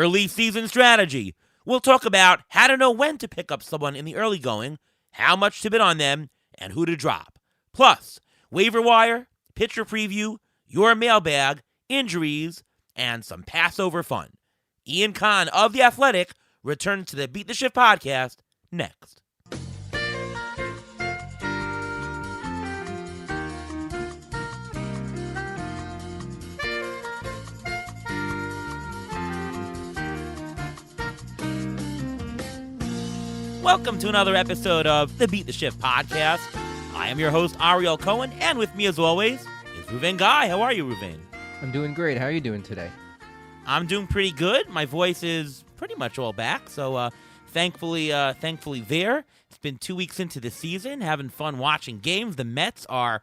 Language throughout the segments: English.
early season strategy. We'll talk about how to know when to pick up someone in the early going, how much to bid on them, and who to drop. Plus, waiver wire, pitcher preview, your mailbag, injuries, and some Passover fun. Ian Kahn of The Athletic returns to the Beat the Shift podcast next. Welcome to another episode of the Beat the Shift podcast. I am your host, Ariel Cohen, and with me as always is Ruvain Guy. How are you, Ruvain? I'm doing great. How are you doing today? I'm doing pretty good. My voice is pretty much all back, so thankfully there. It's been 2 weeks into the season, having fun watching games. The Mets are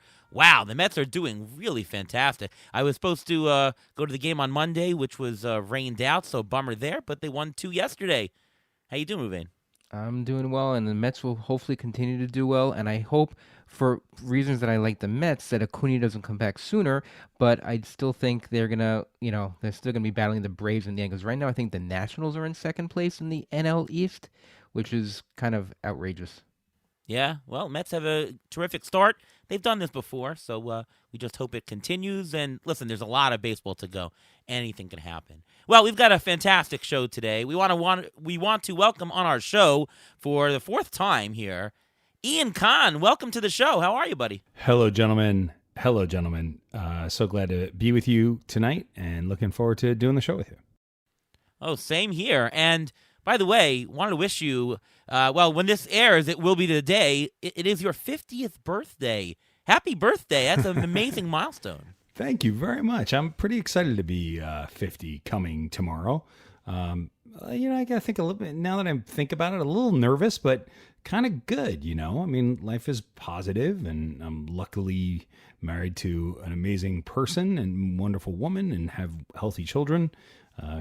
doing really fantastic. I was supposed to go to the game on Monday, which was rained out, so bummer there, but they won 2 yesterday. How you doing, Ruvain? I'm doing well, and the Mets will hopefully continue to do well, and I hope, for reasons that I like the Mets, that Acuna doesn't come back sooner, but I still think they're still going to be battling the Braves and the Yankees. Right now, I think the Nationals are in second place in the NL East, which is kind of outrageous. Yeah, well, Mets have a terrific start. They've done this before, so we just hope it continues. And listen, there's a lot of baseball to go. Anything can happen. Well, we've got a fantastic show today. We want to welcome on our show for the fourth time here, Ian Kahn. Welcome to the show. How are you, buddy? Hello, gentlemen. So glad to be with you tonight, and looking forward to doing the show with you. Oh, same here. And by the way, wanted to wish you, when this airs, it will be the day. It is your 50th birthday. Happy birthday. That's an amazing milestone. Thank you very much. I'm pretty excited to be 50 coming tomorrow. I got to think a little bit, now that I think about it, a little nervous, but kind of good, I mean, life is positive, and I'm luckily married to an amazing person and wonderful woman and have healthy children.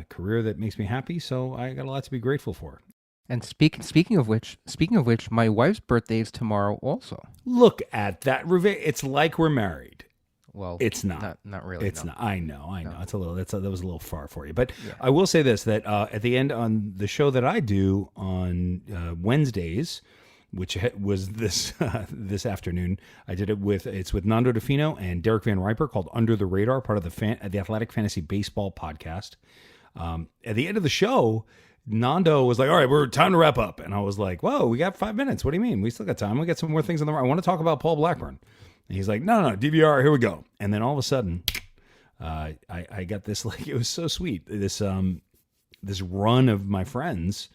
Career that makes me happy, so I got a lot to be grateful for. And speaking of which, my wife's birthday is tomorrow also. Look at that, Ruvain. It's like we're married. Well, it's not. Not really. It's no. not. I know. No. It's a little. That was a little far for you, but yeah. I will say this: that at the end on the show that I do on Wednesdays, which was this afternoon, I did it with Nando DeFino and Derek Van Riper, called Under the Radar, part of the Athletic Fantasy Baseball podcast. At the end of the show, Nando was like, all right, we're time to wrap up. And I was like, whoa, we got 5 minutes. What do you mean? We still got time. We got some more things on the I want to talk about Paul Blackburn. And he's like, no, DVR, here we go. And then all of a sudden, I got this, like, it was so sweet. This run of my friends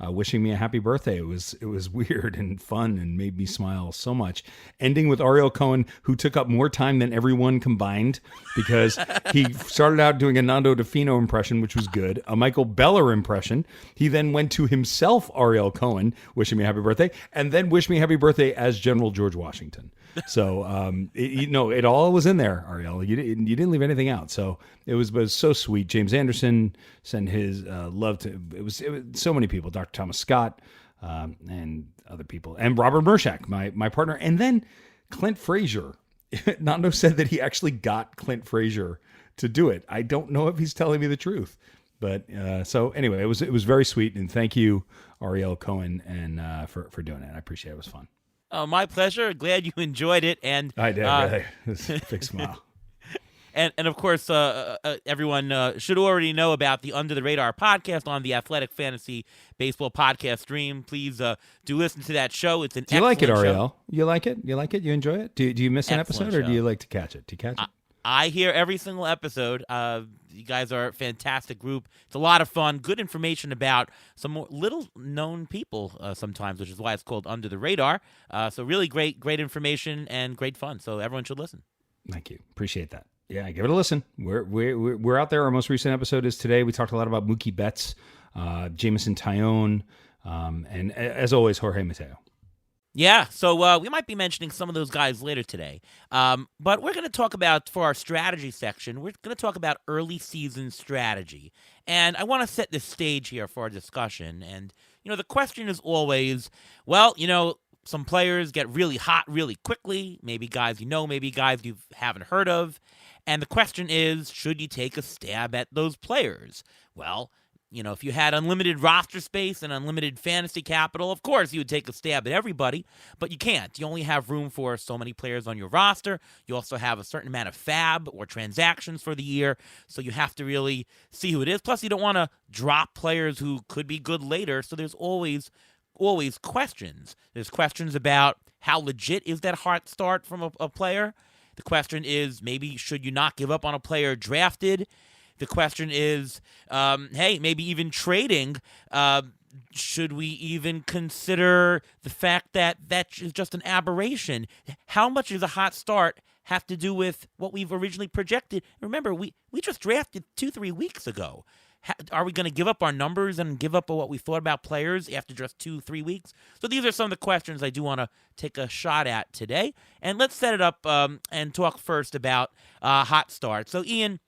wishing me a happy birthday. It was weird and fun and made me smile so much. Ending with Ariel Cohen, who took up more time than everyone combined, because he started out doing a Nando DeFino impression, which was good, a Michael Beller impression. He then went to himself, Ariel Cohen, wishing me a happy birthday, and then wished me happy birthday as General George Washington. So, it all was in there, Ariel. You didn't leave anything out. So it was so sweet. James Anderson sent his love to, it was so many people, Dr. Thomas Scott, and other people, and Robert Mershak, my partner. And then Clint Frazier. Nando said that he actually got Clint Frazier to do it. I don't know if he's telling me the truth, but so anyway, it was very sweet. And thank you, Ariel Cohen, and for doing it. I appreciate it. It was fun. Oh, my pleasure. Glad you enjoyed it. And I did. Really. It was a big smile. And of course, everyone should already know about the Under the Radar podcast on the Athletic Fantasy Baseball podcast stream. Please do listen to that show. It's an Do you like it, Ariel? show. You like it? You like it? You enjoy it? Do you miss an Excellent episode, or show. do you like to catch it? Do you catch it? I hear every single episode. You guys are a fantastic group. It's a lot of fun. Good information about some more little-known people sometimes, which is why it's called Under the Radar. So really great information and great fun. So everyone should listen. Thank you. Appreciate that. Yeah, give it a listen. We're out there. Our most recent episode is today. We talked a lot about Mookie Betts, Jameson Taillon, and as always, Jorge Mateo. Yeah, so we might be mentioning some of those guys later today. But we're going to talk about, for our strategy section, we're going to talk about early season strategy. And I want to set the stage here for our discussion. And, the question is always, some players get really hot really quickly, maybe guys maybe guys you haven't heard of. And the question is, should you take a stab at those players? Well, If you had unlimited roster space and unlimited fantasy capital, of course you would take a stab at everybody, but you can't. You only have room for so many players on your roster. You also have a certain amount of fab or transactions for the year, so you have to really see who it is. Plus, you don't want to drop players who could be good later, so there's always questions. There's questions about how legit is that hot start from a player. The question is, maybe should you not give up on a player drafted? The question is, hey, maybe even trading. Should we even consider the fact that is just an aberration? How much does a hot start have to do with what we've originally projected? Remember, we just drafted 2-3 weeks ago. Are we going to give up our numbers and give up what we thought about players after just 2-3 weeks? So these are some of the questions I do want to take a shot at today. And let's set it up and talk first about hot starts. So, Ian,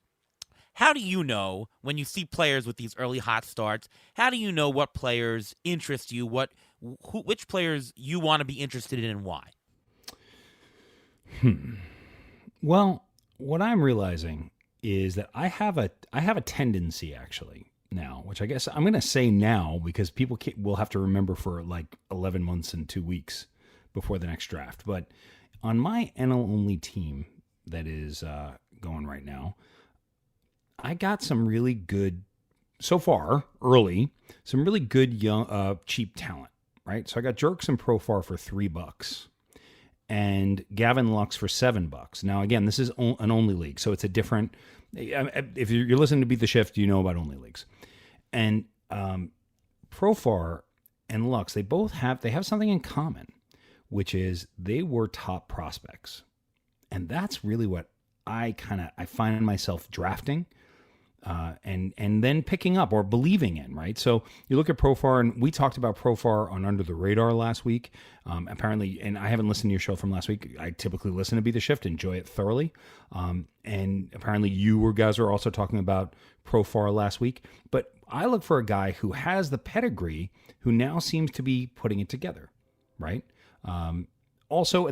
how do you know when you see players with these early hot starts? How do you know what players interest you? Which players you want to be interested in and why? Well, what I'm realizing is that I have a tendency actually now, which I guess I'm going to say now because people will have to remember for like 11 months and 2 weeks before the next draft. But on my NL only team that is going right now, I got some really good, so far, early, some really good young, cheap talent, right? So I got Jerks and Profar for $3 and Gavin Lux for $7. Now, again, this is an only league, so it's a different, if you're listening to Beat the Shift, you know about only leagues. And Profar and Lux, they have something in common, which is they were top prospects. And that's really what I find myself drafting and then picking up or believing in, right? So you look at Profar, and we talked about Profar on Under the Radar last week. Apparently, and I haven't listened to your show from last week. I typically listen to Be the Shift, enjoy it thoroughly. And apparently you guys were also talking about Profar last week. But I look for a guy who has the pedigree, who now seems to be putting it together, right? Also,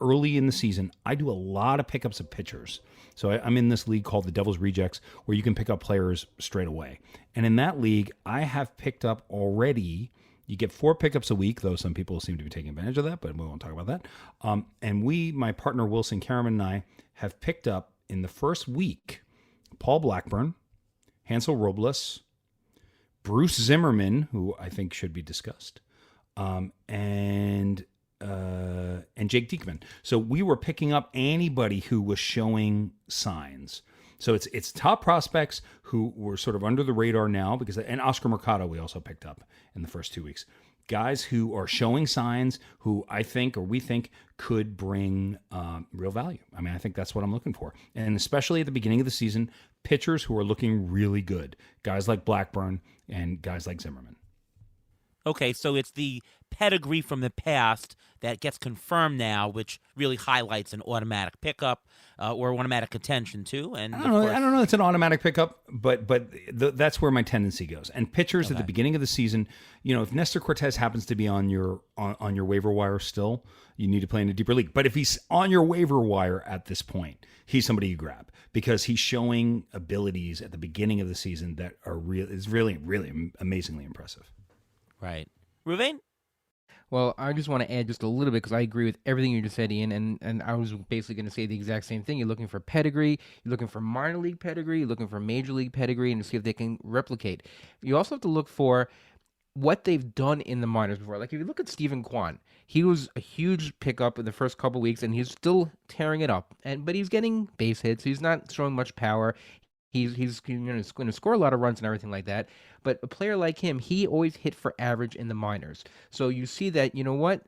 early in the season, I do a lot of pickups of pitchers. So I'm in this league called the Devil's Rejects, where you can pick up players straight away. And in that league, I have picked up already. You get 4 pickups a week, though some people seem to be taking advantage of that, but we won't talk about that. And my partner Wilson Karaman and I, have picked up in the first week Paul Blackburn, Hansel Robles, Bruce Zimmerman, who I think should be discussed, and Jake Diekman. So we were picking up anybody who was showing signs. So it's top prospects who were sort of under the radar now and Oscar Mercado we also picked up in the first 2 weeks. Guys who are showing signs who we think could bring real value. I mean, I think that's what I'm looking for. And especially at the beginning of the season, pitchers who are looking really good. Guys like Blackburn and guys like Zimmerman. Okay, so it's the pedigree from the past that gets confirmed now, which really highlights an automatic pickup or automatic contention too. And I don't know. It's an automatic pickup, but that's where my tendency goes. And pitchers at the beginning of the season, if Nestor Cortez happens to be on your waiver wire still, you need to play in a deeper league. But if he's on your waiver wire at this point, he's somebody you grab because he's showing abilities at the beginning of the season that is really, really amazingly impressive. Right. Ruvain? Well, I just want to add just a little bit because I agree with everything you just said, Ian, and I was basically going to say the exact same thing. You're looking for pedigree, you're looking for minor league pedigree, you're looking for major league pedigree, and to see if they can replicate. You also have to look for what they've done in the minors before. Like if you look at Stephen Kwan, he was a huge pickup in the first couple weeks, and he's still tearing it up. But he's getting base hits. He's not showing much power. He's going to score a lot of runs and everything like that. But a player like him, he always hit for average in the minors. So you see that,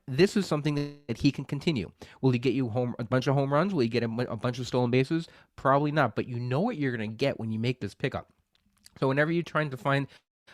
this is something that he can continue. Will he get you a bunch of home runs? Will he get a bunch of stolen bases? Probably not. But you know what you're going to get when you make this pickup. So whenever you're trying to find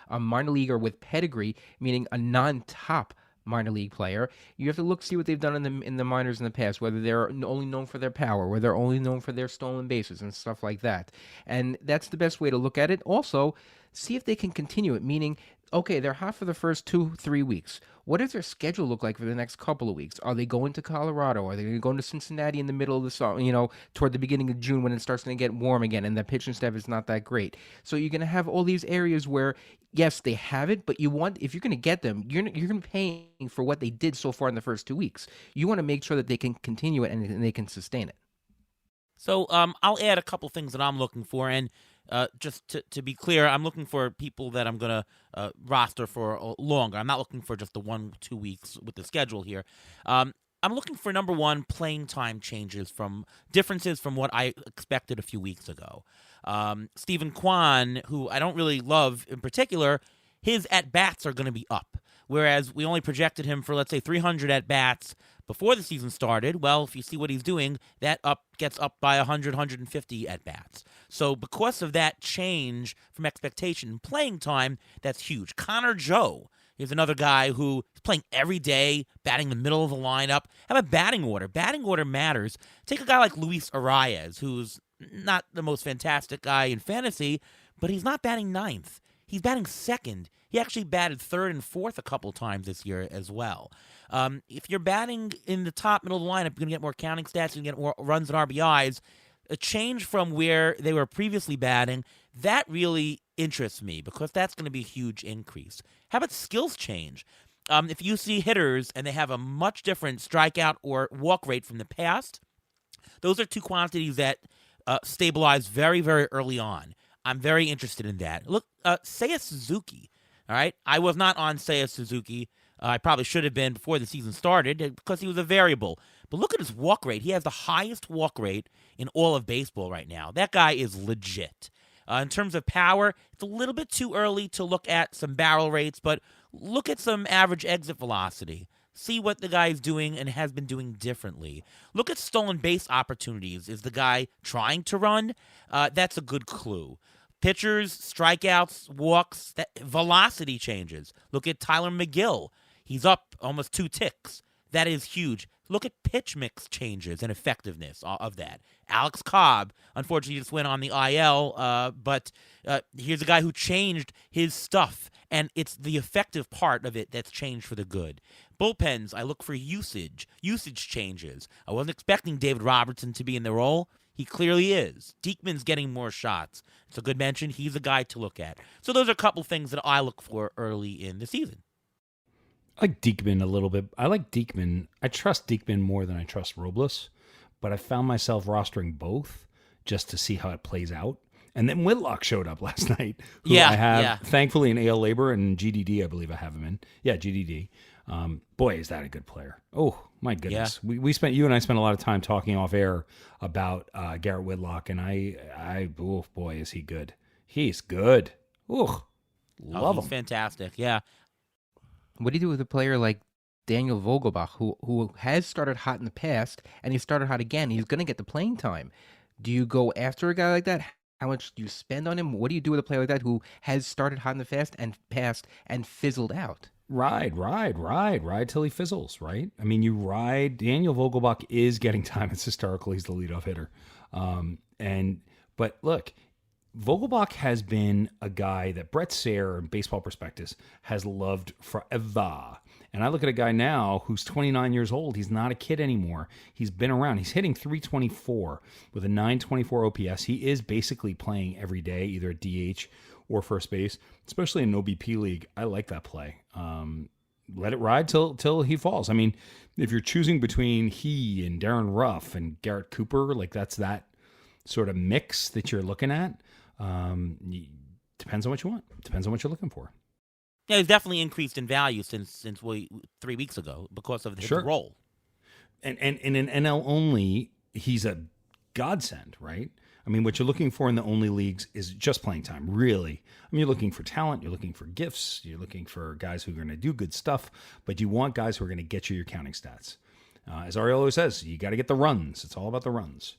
a minor leaguer with pedigree, meaning a non-top minor league player, you have to see what they've done in the minors in the past, whether they're only known for their power, whether they're only known for their stolen bases and stuff like that. And that's the best way to look at it. Also, see if they can continue it, meaning okay, they're hot for the first 2-3 weeks. What does their schedule look like for the next couple of weeks? Are they going to Colorado? Are they going to Cincinnati in the middle of the summer, toward the beginning of June when it starts going to get warm again and the pitching staff is not that great? So you're going to have all these areas where, yes, they have it, but if you're going to get them, you're going to be paying for what they did so far in the first 2 weeks. You want to make sure that they can continue it and they can sustain it. So I'll add a couple things that I'm looking for, and just to be clear, I'm looking for people that I'm going to roster for longer. I'm not looking for just the 1-2 weeks with the schedule here. I'm looking for, number one, playing time differences from what I expected a few weeks ago. Stephen Kwan, who I don't really love in particular, his at-bats are going to be up. Whereas we only projected him for, let's say, 300 at-bats before the season started. Well, if you see what he's doing, that gets up by 100, 150 at-bats. So because of that change from expectation in playing time, that's huge. Connor Joe is another guy who is playing every day, batting the middle of the lineup. How about batting order? Batting order matters. Take a guy like Luis Arias, who's not the most fantastic guy in fantasy, but he's not batting ninth. He's batting second. He actually batted third and fourth a couple times this year as well. If you're batting in the top middle of the lineup, you're going to get more counting stats, you're going to get more runs and RBIs. A change from where they were previously batting, that really interests me because that's going to be a huge increase. How about skills change? If you see hitters and they have a much different strikeout or walk rate from the past, those are two quantities that stabilize very, very early on. I'm very interested in that. Look, Seiya Suzuki, all right? I was not on Seiya Suzuki. I probably should have been before the season started because he was a variable. But look at his walk rate. He has the highest walk rate in all of baseball right now. That guy is legit. In terms of power, it's a little bit too early to look at some barrel rates, but look at some average exit velocity. See what the guy is doing and has been doing differently. Look at stolen base opportunities. Is the guy trying to run? That's a good clue. Pitchers, strikeouts, walks, velocity changes. Look at Tyler McGill. He's up almost 2 ticks. That is huge. Look at pitch mix changes and effectiveness of that. Alex Cobb, unfortunately, just went on the IL, but here's a guy who changed his stuff, and it's the effective part of it that's changed for the good. Bullpens, I look for usage changes. I wasn't expecting David Robertson to be in the role. He clearly is. Diekman's getting more shots. It's a good mention. He's a guy to look at. So those are a couple things that I look for early in the season. I like Diekman a little bit. I like Diekman. I trust Diekman more than I trust Robles, but I found myself rostering both just to see how it plays out. And then Whitlock showed up last night, who I have, thankfully, in AL Labor and GDD, I believe I have him in. Yeah, GDD. Boy, is that a good player. Oh, my goodness. Yeah. You and I spent a lot of time talking off air about Garrett Whitlock, and oh, boy, is he good. He's good. Love him. He's fantastic, yeah. What do you do with a player like Daniel Vogelbach, who has started hot in the past, and he started hot again? He's going to get the playing time. Do you go after a guy like that? How much do you spend on him? What do you do with a player like that who has started hot in the past and fizzled out? Ride till he fizzles, right? I mean, you ride. Daniel Vogelbach is getting time. It's historical. He's the leadoff hitter. But look, Vogelbach has been a guy that Brett Sayre, in Baseball Prospectus, has loved forever. And I look at a guy now who's 29 years old. He's not a kid anymore. He's been around. He's hitting .324 with a .924 OPS. He is basically playing every day, either at DH or first base, especially in an OBP league. I like that play. Let it ride till he falls. I mean, if you're choosing between he and Darren Ruff and Garrett Cooper, like that's that sort of mix that you're looking at. Depends on what you want. Depends on what you're looking for. Yeah, he's definitely increased in value since 3 weeks ago because of his role. And in an NL only, he's a godsend, right? I mean, what you're looking for in the only leagues is just playing time, really. I mean, you're looking for talent, you're looking for gifts, you're looking for guys who are going to do good stuff, but you want guys who are going to get you your counting stats. As Ariel always says, you got to get the runs. It's all about the runs.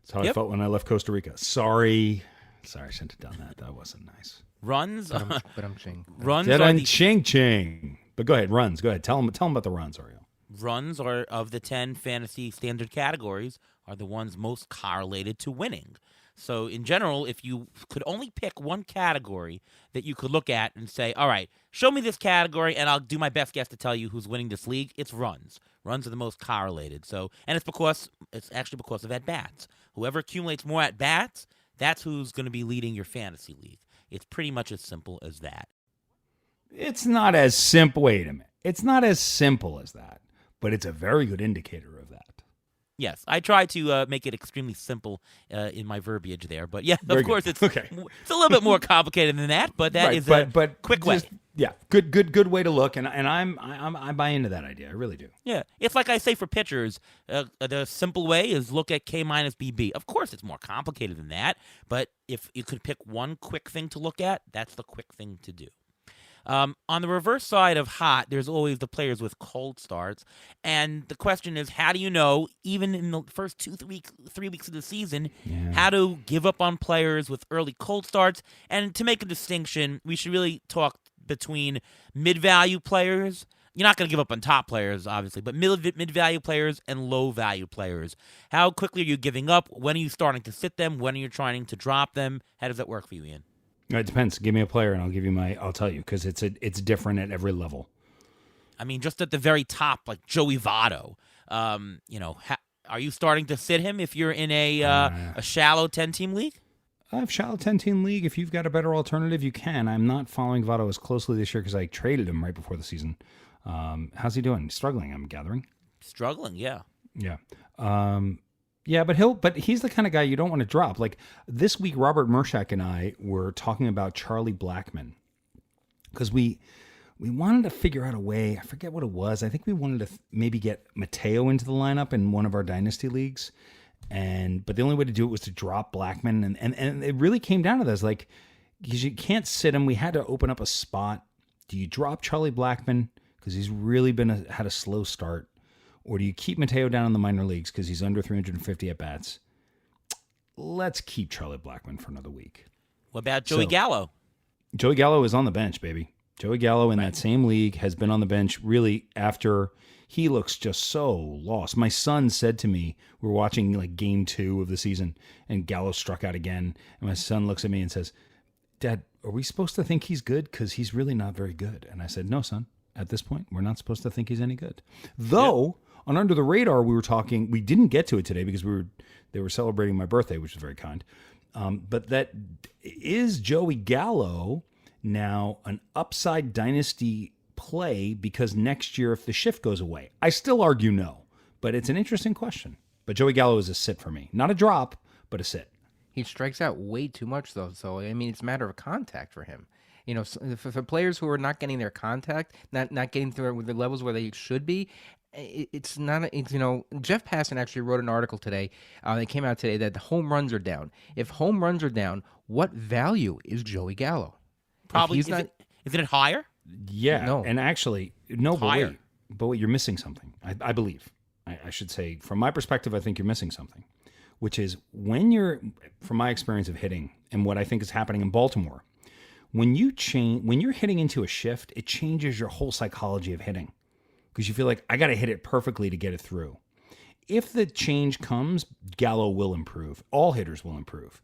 That's how I felt when I left Costa Rica. Sorry, I shouldn't have done that. That wasn't nice. Runs? But I'm ching. Runs are ching. But go ahead, runs. Go ahead. Tell them about the runs, Ariel. Runs are, of the 10 fantasy standard categories, are the ones most correlated to winning. So in general, if you could only pick one category that you could look at and say, all right, show me this category and I'll do my best guess to tell you who's winning this league, it's runs. Runs are the most correlated. So, and it's actually because of at-bats. Whoever accumulates more at-bats, that's who's going to be leading your fantasy league. It's pretty much as simple as that. It's not as simple. Wait a minute. It's not as simple as that, but it's a very good indicator of that. Yes, I try to make it extremely simple in my verbiage there, but yeah, Very of course good. it's Okay. it's a little bit more complicated than that, but that is a quick way. Yeah, good way to look, and I buy into that idea. I really do. Yeah, it's like I say for pitchers, the simple way is look at K minus BB. Of course, it's more complicated than that, but if you could pick one quick thing to look at, that's the quick thing to do. On the reverse side of hot, there's always the players with cold starts. And the question is, how do you know, even in the first 3 weeks of the season, how to give up on players with early cold starts? And to make a distinction, we should really talk between mid-value players. You're not going to give up on top players, obviously, but mid-value players and low-value players. How quickly are you giving up? When are you starting to sit them? When are you trying to drop them? How does that work for you, Ian? It depends. Give me a player, and I'll tell you, because it's different at every level. I mean, just at the very top, like Joey Votto. Are you starting to sit him if you're in a shallow 10-team league? I have shallow 10-team league. If you've got a better alternative, you can. I'm not following Votto as closely this year because I traded him right before the season. How's he doing? Struggling, I'm gathering. Struggling, yeah. Yeah. Yeah, but he's the kind of guy you don't want to drop. Like this week, Robert Mershak and I were talking about Charlie Blackmon because we wanted to figure out a way. I forget what it was. I think we wanted to maybe get Mateo into the lineup in one of our dynasty leagues, but the only way to do it was to drop Blackmon, and it really came down to this. Like, because you can't sit him. We had to open up a spot. Do you drop Charlie Blackmon because he's really had a slow start? Or do you keep Mateo down in the minor leagues because he's under 350 at-bats? Let's keep Charlie Blackmon for another week. What about Joey Gallo? Joey Gallo is on the bench, baby. Joey Gallo in that same league has been on the bench really after he looks just so lost. My son said to me, we're watching like game 2 of the season, and Gallo struck out again. And my son looks at me and says, Dad, are we supposed to think he's good? Because he's really not very good. And I said, no, son. At this point, we're not supposed to think he's any good. Though... Yep. On Under the Radar, we were talking. We didn't get to it today because they were celebrating my birthday, which was very kind. But that is Joey Gallo now an upside dynasty play because next year if the shift goes away? I still argue no, but it's an interesting question. But Joey Gallo is a sit for me, not a drop, but a sit. He strikes out way too much though, so I mean it's a matter of contact for him. You know, for players who are not getting their contact, not getting through with the levels where they should be. It's not, Jeff Passan actually wrote an article today. That came out today that the home runs are down. If home runs are down, what value is Joey Gallo? Probably isn't it higher? Yeah, no. And actually, no, higher. But wait, you're missing something. I believe. I should say, from my perspective, I think you're missing something, which is from my experience of hitting and what I think is happening in Baltimore, when you're hitting into a shift, it changes your whole psychology of hitting. Because you feel like, I got to hit it perfectly to get it through. If the change comes, Gallo will improve. All hitters will improve.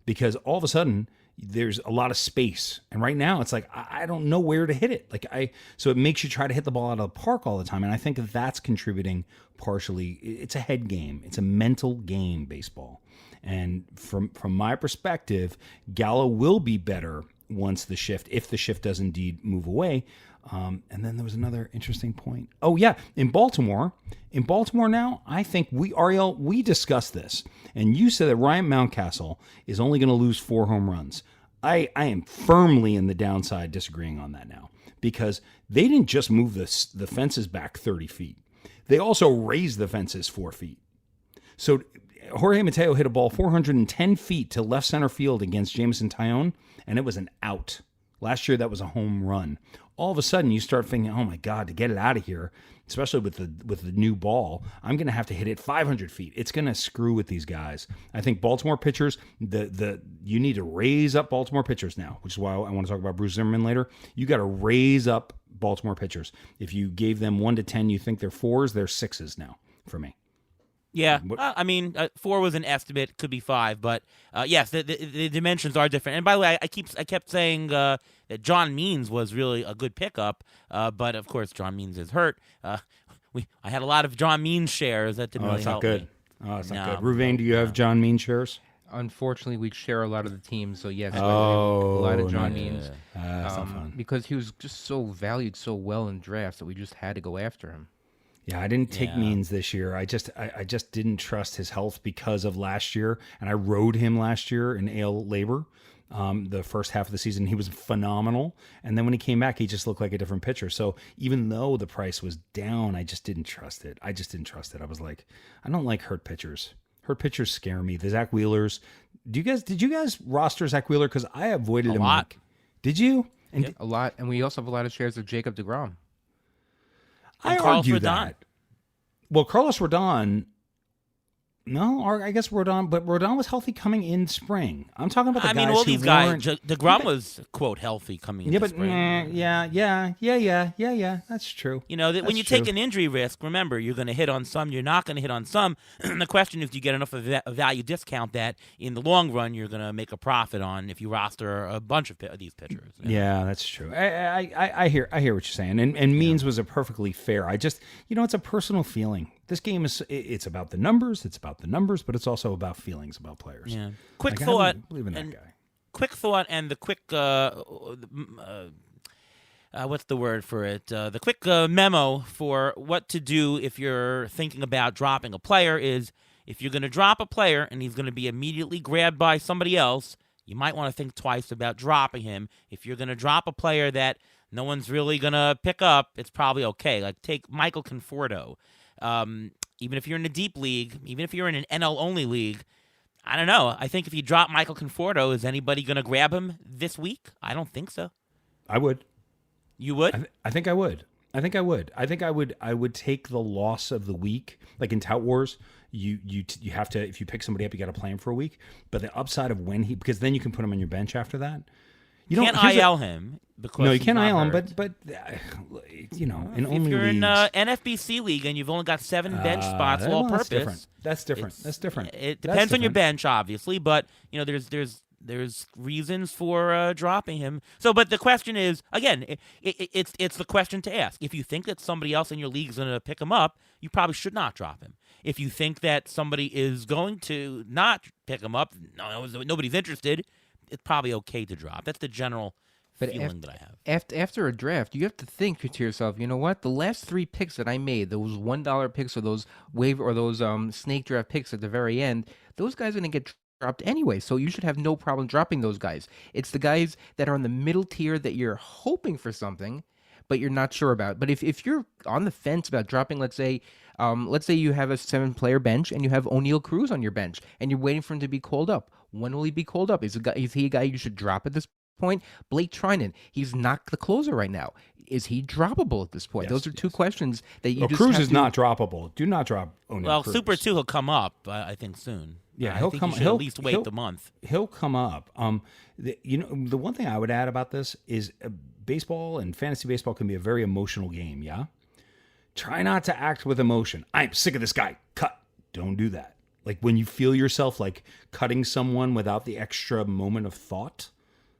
Because all of a sudden, there's a lot of space. And right now, it's like, I don't know where to hit it. So it makes you try to hit the ball out of the park all the time. And I think that's contributing partially. It's a head game. It's a mental game, baseball. And from my perspective, Gallo will be better if the shift does indeed move away. And then there was another interesting point. Oh yeah, in Baltimore now, I think we discussed this, and you said that Ryan Mountcastle is only going to lose 4 home runs. I am firmly in the downside disagreeing on that now, because they didn't just move the fences back 30 feet. They also raised the fences 4 feet. So Jorge Mateo hit a ball 410 feet to left center field against Jameson Taillon, and it was an out. Last year, that was a home run. All of a sudden, you start thinking, oh my God, to get it out of here, especially with the new ball, I'm going to have to hit it 500 feet. It's going to screw with these guys. I think Baltimore pitchers, you need to raise up Baltimore pitchers now, which is why I want to talk about Bruce Zimmerman later. You got to raise up Baltimore pitchers. If you gave them 1 to 10, you think they're 4s, they're 6s now for me. Yeah, What- I mean, 4 was an estimate, could be 5, but yes, the dimensions are different. And by the way, I kept saying that John Means was really a good pickup, but of course John Means is hurt. I had a lot of John Means shares that didn't Oh, really it's not help good. me. Oh, it's not No, good. Ruvain, do you have John Mean shares? Unfortunately, we share a lot of the teams, so yes, Oh, a lot of no. John Means, That's not fun. because he was just so valued so well in drafts that we just had to go after him. Yeah, I didn't take Yeah. Means this year. I just didn't trust his health because of last year, and I rode him last year in AL Labor. The first half of the season, he was phenomenal, and then when he came back, he just looked like a different pitcher. So even though the price was down, I just didn't trust it. I was like, I don't like hurt pitchers. Hurt pitchers scare me. The Zach Wheelers. Did you guys roster Zach Wheeler? Because I avoided him. lot. Like, did you? And A lot, and we also have a lot of shares of Jacob DeGrom. I Carlos argue Rodon. that. Well, Carlos Rodon. No, or I guess Rodon, but Rodon was healthy coming in spring. I'm talking about the I guys mean, all who these guys. weren't- DeGrom was quote healthy coming into Yeah, but spring. yeah. That's true. You know, that when That's you true. take an injury risk, remember, you're going to hit on some, you're not going to hit on some. The question is, do you get enough of a value discount that in the long run you're going to make a profit on if you roster a bunch of these pitchers? Yeah, that's true. I hear what you're saying, and Means was a perfectly fair. I just, it's a personal feeling. This game it's about the numbers. It's about the numbers, but it's also about feelings about players. Yeah. Quick Like, thought. I believe in that and- guy. Quick thought and the quick, what's the word for it? The quick memo for what to do if you're thinking about dropping a player is if you're going to drop a player and he's going to be immediately grabbed by somebody else, you might want to think twice about dropping him. If you're going to drop a player that no one's really going to pick up, it's probably okay. Like take Michael Conforto. Even if you're in a deep league, even if you're in an NL-only league, I don't know. I think if you drop Michael Conforto, is anybody going to grab him this week? I don't think so. I would. You would? I think I would. I would take the loss of the week. Like in Tout Wars, you have to, if you pick somebody up, you got to play him for a week. But the upside of because then you can put him on your bench after that. You can't here's IL him because No, you he's can't not IL him. hurt. But in If only you're in leagues, NFBC league and you've only got 7 bench spots all that's different. purpose, That's different. That's different. It That's depends on your different. bench, obviously, but there's reasons for dropping him. So, but the question is, again, it's the question to ask. If you think that somebody else in your league is going to pick him up, you probably should not drop him. If you think that somebody is going to not pick him up, nobody's interested, it's probably okay to drop. That's the general feeling that I have. After a draft, you have to think to yourself, you know what? The last 3 picks that I made, those $1 picks or those waiver or those snake draft picks at the very end, those guys are going to get dropped anyway. So you should have no problem dropping those guys. It's the guys that are in the middle tier that you're hoping for something, but you're not sure about. But if you're on the fence about dropping, let's say you have a 7-player bench and you have O'Neal Cruz on your bench and you're waiting for him to be called up. When will he be called up? Is he a guy you should drop at this point? Blake Trinan, he's not the closer right now. Is he droppable at this point? Yes, Those are 2 questions that you just Cruz have is to, not droppable. Do not drop O'Neal Well, Cruz. Super 2 will come up, I think, soon. Yeah, I he'll think come. You should he'll at least wait he'll- the month. He'll come up. The one thing I would add about this is baseball and fantasy baseball can be a very emotional game. Yeah, try not to act with emotion. I'm sick of this guy. Cut. Don't do that. Like when you feel yourself like cutting someone without the extra moment of thought,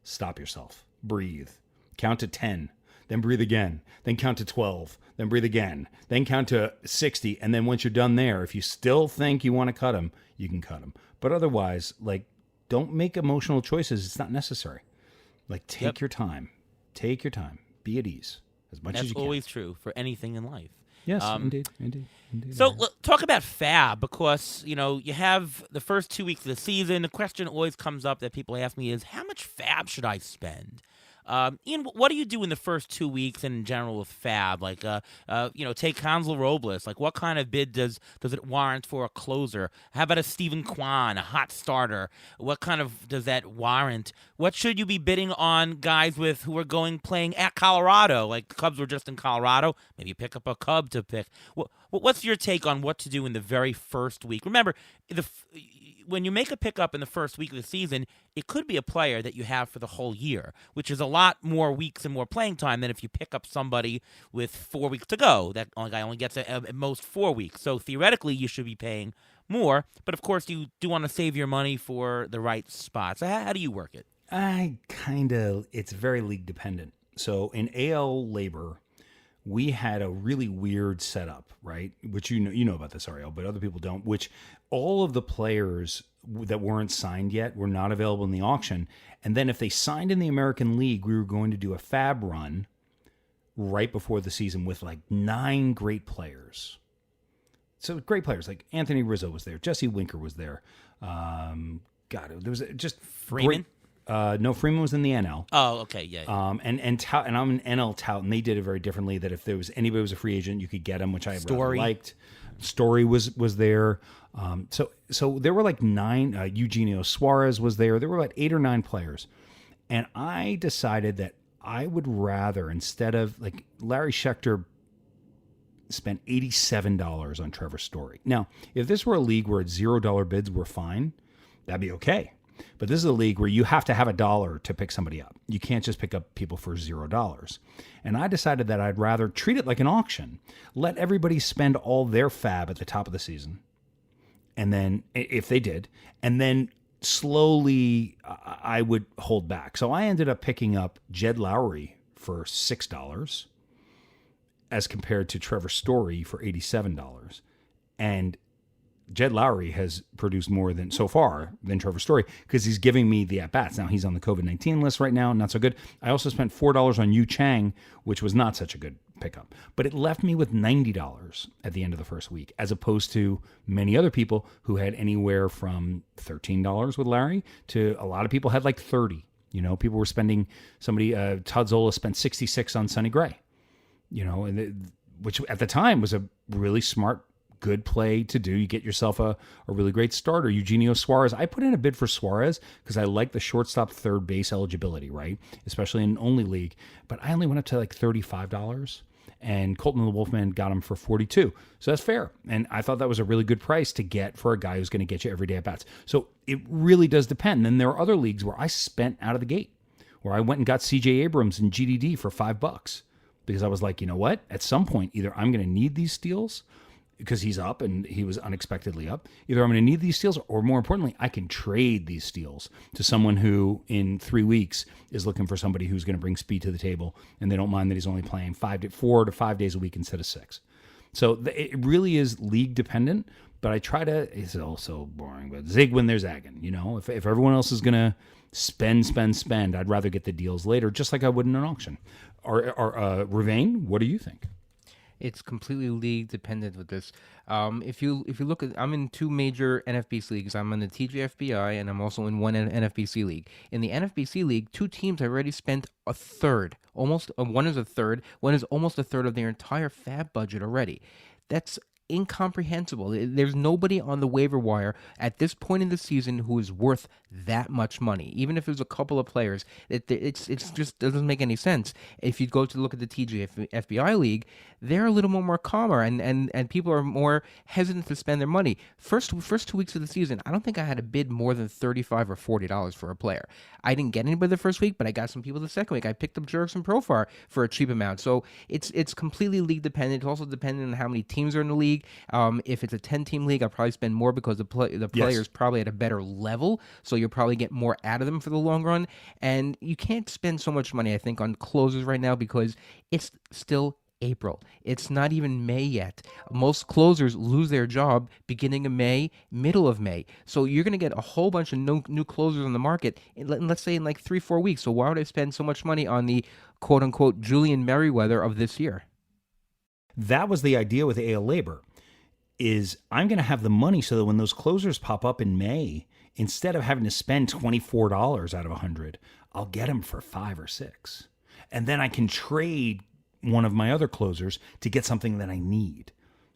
stop yourself. Breathe. Count to 10. Then breathe again. Then count to 12. Then breathe again. Then count to 60. And then once you're done there, if you still think you want to cut him, you can cut him. But otherwise, like, don't make emotional choices. It's not necessary. Like, take your time. Take your time. Be at ease as much as That's you can. always true for anything in life. Yes, Um, indeed. So talk about fab because you have the first 2 weeks of the season. The question always comes up that people ask me is how much fab should I spend? Ian, what do you do in the first 2 weeks and in general with fab? Like, take Hansel Robles. Like, what kind of bid does it warrant for a closer? How about a Stephen Kwan, a hot starter? What kind of does that warrant? What should you be bidding on guys who are playing at Colorado? Like the Cubs were just in Colorado. Maybe you pick up a Cub to pick. What's your take on what to do in the very first week? Remember, when you make a pickup in the first week of the season, it could be a player that you have for the whole year, which is a lot more weeks and more playing time than if you pick up somebody with 4 weeks to go. That guy only gets at most 4 weeks. So theoretically, you should be paying more. But of course, you do want to save your money for the right spot. So how do you work it? It's very league dependent. So in AL labor, we had a really weird setup, right? Which you know about this, Ariel, but other people don't. Which all of the players that weren't signed yet were not available in the auction. And then if they signed in the American League, we were going to do a fab run right before the season with like 9 great players. So great players like Anthony Rizzo was there, Jesse Winker was there. There was just Freeman. Great, no, Freeman was in the NL. Oh, okay, yeah. And I'm an NL tout, and they did it very differently. That if there was anybody who was a free agent, you could get him, which I rather liked. Story was there. So there were like 9. Eugenio Suarez was there. There were about 8 or 9 players, and I decided that I would rather, instead of like Larry Schechter spent $87 on Trevor Story. Now, if this were a league where it's $0 bids were fine, that'd be okay. But this is a league where you have to have $1 to pick somebody up. You can't just pick up people for $0. And I decided that I'd rather treat it like an auction. Let everybody spend all their fab at the top of the season. And then, if they did, and then slowly I would hold back. So I ended up picking up Jed Lowry for $6 as compared to Trevor Story for $87. And Jed Lowry has produced more than Trevor Story because he's giving me the at-bats. Now, he's on the COVID-19 list right now, not so good. I also spent $4 on Yu Chang, which was not such a good pickup. But it left me with $90 at the end of the first week, as opposed to many other people who had anywhere from $13 with Larry to a lot of people had like $30. You know, people were spending, Todd Zola spent $66 on Sonny Gray, which at the time was a really smart, good play to do. You get yourself a really great starter. Eugenio Suarez. I put in a bid for Suarez because I like the shortstop third base eligibility, right? Especially in only league. But I only went up to like $35. And Colton the Wolfman got him for $42. So that's fair. And I thought that was a really good price to get for a guy who's going to get you every day at bats. So it really does depend. Then there are other leagues where I spent out of the gate, where I went and got CJ Abrams in GDD for $5 because I was like, you know what? At some point, either I'm going to need these steals because he's up and he was unexpectedly up. Either I'm going to need these steals, or more importantly, I can trade these steals to someone who in 3 weeks is looking for somebody who's going to bring speed to the table, and they don't mind that he's only playing 4 to 5 days a week instead of 6. So it really is league dependent, but I try to, it's also boring, but zig when there's zagging. If everyone else is going to spend, I'd rather get the deals later, just like I would in an auction. Ravane, what do you think? It's completely league dependent with this. If you look at, I'm in 2 major NFBC leagues. I'm in the TGFBI and I'm also in one NFBC league. In the NFBC league, 2 teams have already spent a third, almost one is a third, one is almost a third of their entire fab budget already. That's incomprehensible. There's nobody on the waiver wire at this point in the season who is worth that much money. Even if it was a couple of players, it's just doesn't make any sense. If you go to look at the TGFBI league, they're a little more calmer and people are more hesitant to spend their money. First 2 weeks of the season, I don't think I had a bid more than $35 or $40 for a player. I didn't get anybody the first week, but I got some people the second week. I picked up Jurickson Profar for a cheap amount. So it's completely league dependent. It's also dependent on how many teams are in the league. If it's a 10-team league, I'll probably spend more because the player's probably at a better level, so you'll probably get more out of them for the long run. And you can't spend so much money, I think, on closers right now because it's still April. It's not even May yet. Most closers lose their job beginning of May, middle of May. So you're going to get a whole bunch of new closers on the market, let's say in like 3-4 weeks. So why would I spend so much money on the quote-unquote Julian Merriweather of this year? That was the idea with AL Labor, is I'm going to have the money so that when those closers pop up in May, instead of having to spend $24 out of 100, I'll get them for 5 or 6. And then I can trade one of my other closers to get something that I need.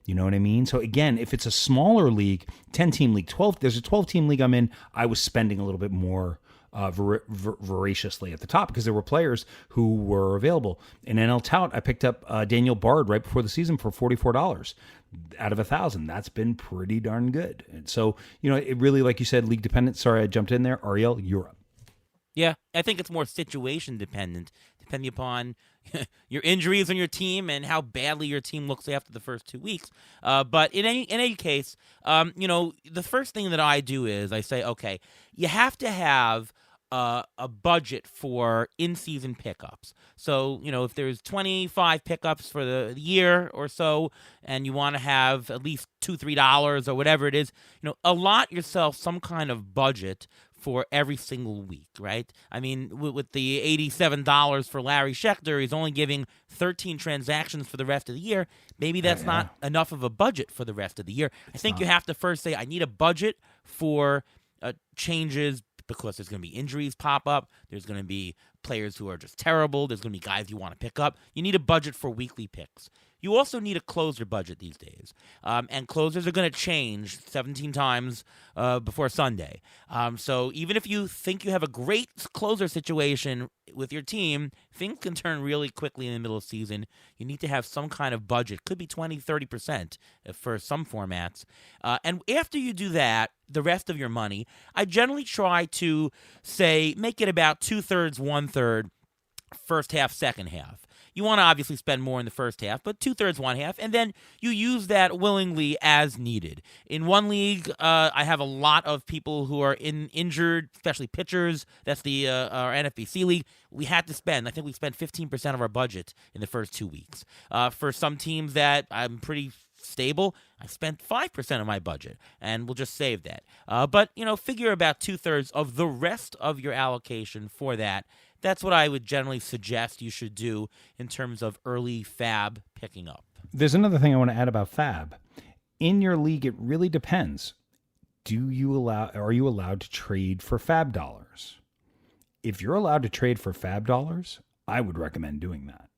You know what I mean? So again, if it's a smaller league, 10-team league, there's a 12-team league I'm in, I was spending a little bit more voraciously at the top because there were players who were available. In NL Tout, I picked up Daniel Bard right before the season for $44 out of 1,000. That's been pretty darn good. And so, it really, like you said, league dependent. Sorry, I jumped in there. Ariel, you're up. Yeah, I think it's more situation dependent, depending upon your injuries on your team and how badly your team looks after the first 2 weeks. But in any case, the first thing that I do is I say, okay, you have to have a budget for in-season pickups. So, if there's 25 pickups for the year or so, and you want to have at least $2-3 or whatever it is, allot yourself some kind of budget for every single week, right? I mean, with the $87 for Larry Schechter, he's only giving 13 transactions for the rest of the year. Maybe that's not enough of a budget for the rest of the year. I think you have to first say, I need a budget for changes because there's going to be injuries pop up. There's going to be players who are just terrible. There's going to be guys you want to pick up. You need a budget for weekly picks. You also need a closer budget these days. And closers are going to change 17 times before Sunday. So even if you think you have a great closer situation with your team, things can turn really quickly in the middle of the season. You need to have some kind of budget. Could be 20-30% for some formats. And after you do that, the rest of your money, I generally try to say make it about 2/3, 1/3, first half, second half. You want to obviously spend more in the first half, but 2/3, 1/2, and then you use that willingly as needed. In one league, I have a lot of people who are injured, especially pitchers. That's our NFBC league. We had to spend, I think we spent 15% of our budget in the first 2 weeks. For some teams that I'm pretty stable, I spent 5% of my budget, and we'll just save that. But, figure about 2/3 of the rest of your allocation for that. That's what I would generally suggest you should do in terms of early fab picking up. There's another thing I want to add about fab. In your league, it really depends. Are you allowed to trade for fab dollars? If you're allowed to trade for fab dollars, I would recommend doing that.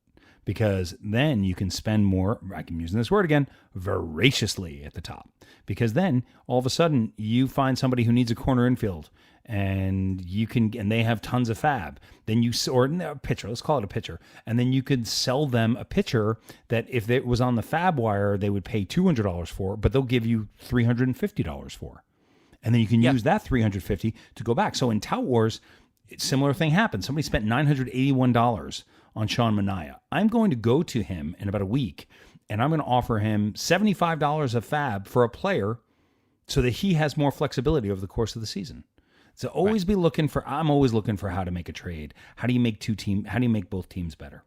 Because then you can spend more, I'm using this word again, voraciously at the top. Because then all of a sudden you find somebody who needs a corner infield and they have tons of fab. Then a pitcher, let's call it a pitcher. And then you could sell them a pitcher that if it was on the fab wire, they would pay $200 for, but they'll give you $350 for. And then you can use that $350 to go back. So in Tout Wars, similar thing happened. Somebody spent $981 on Sean Manaea. I'm going to go to him in about a week, and I'm going to offer him $75 of fab for a player so that he has more flexibility over the course of the season. So always I'm always looking for how to make a trade. How do you make both teams better?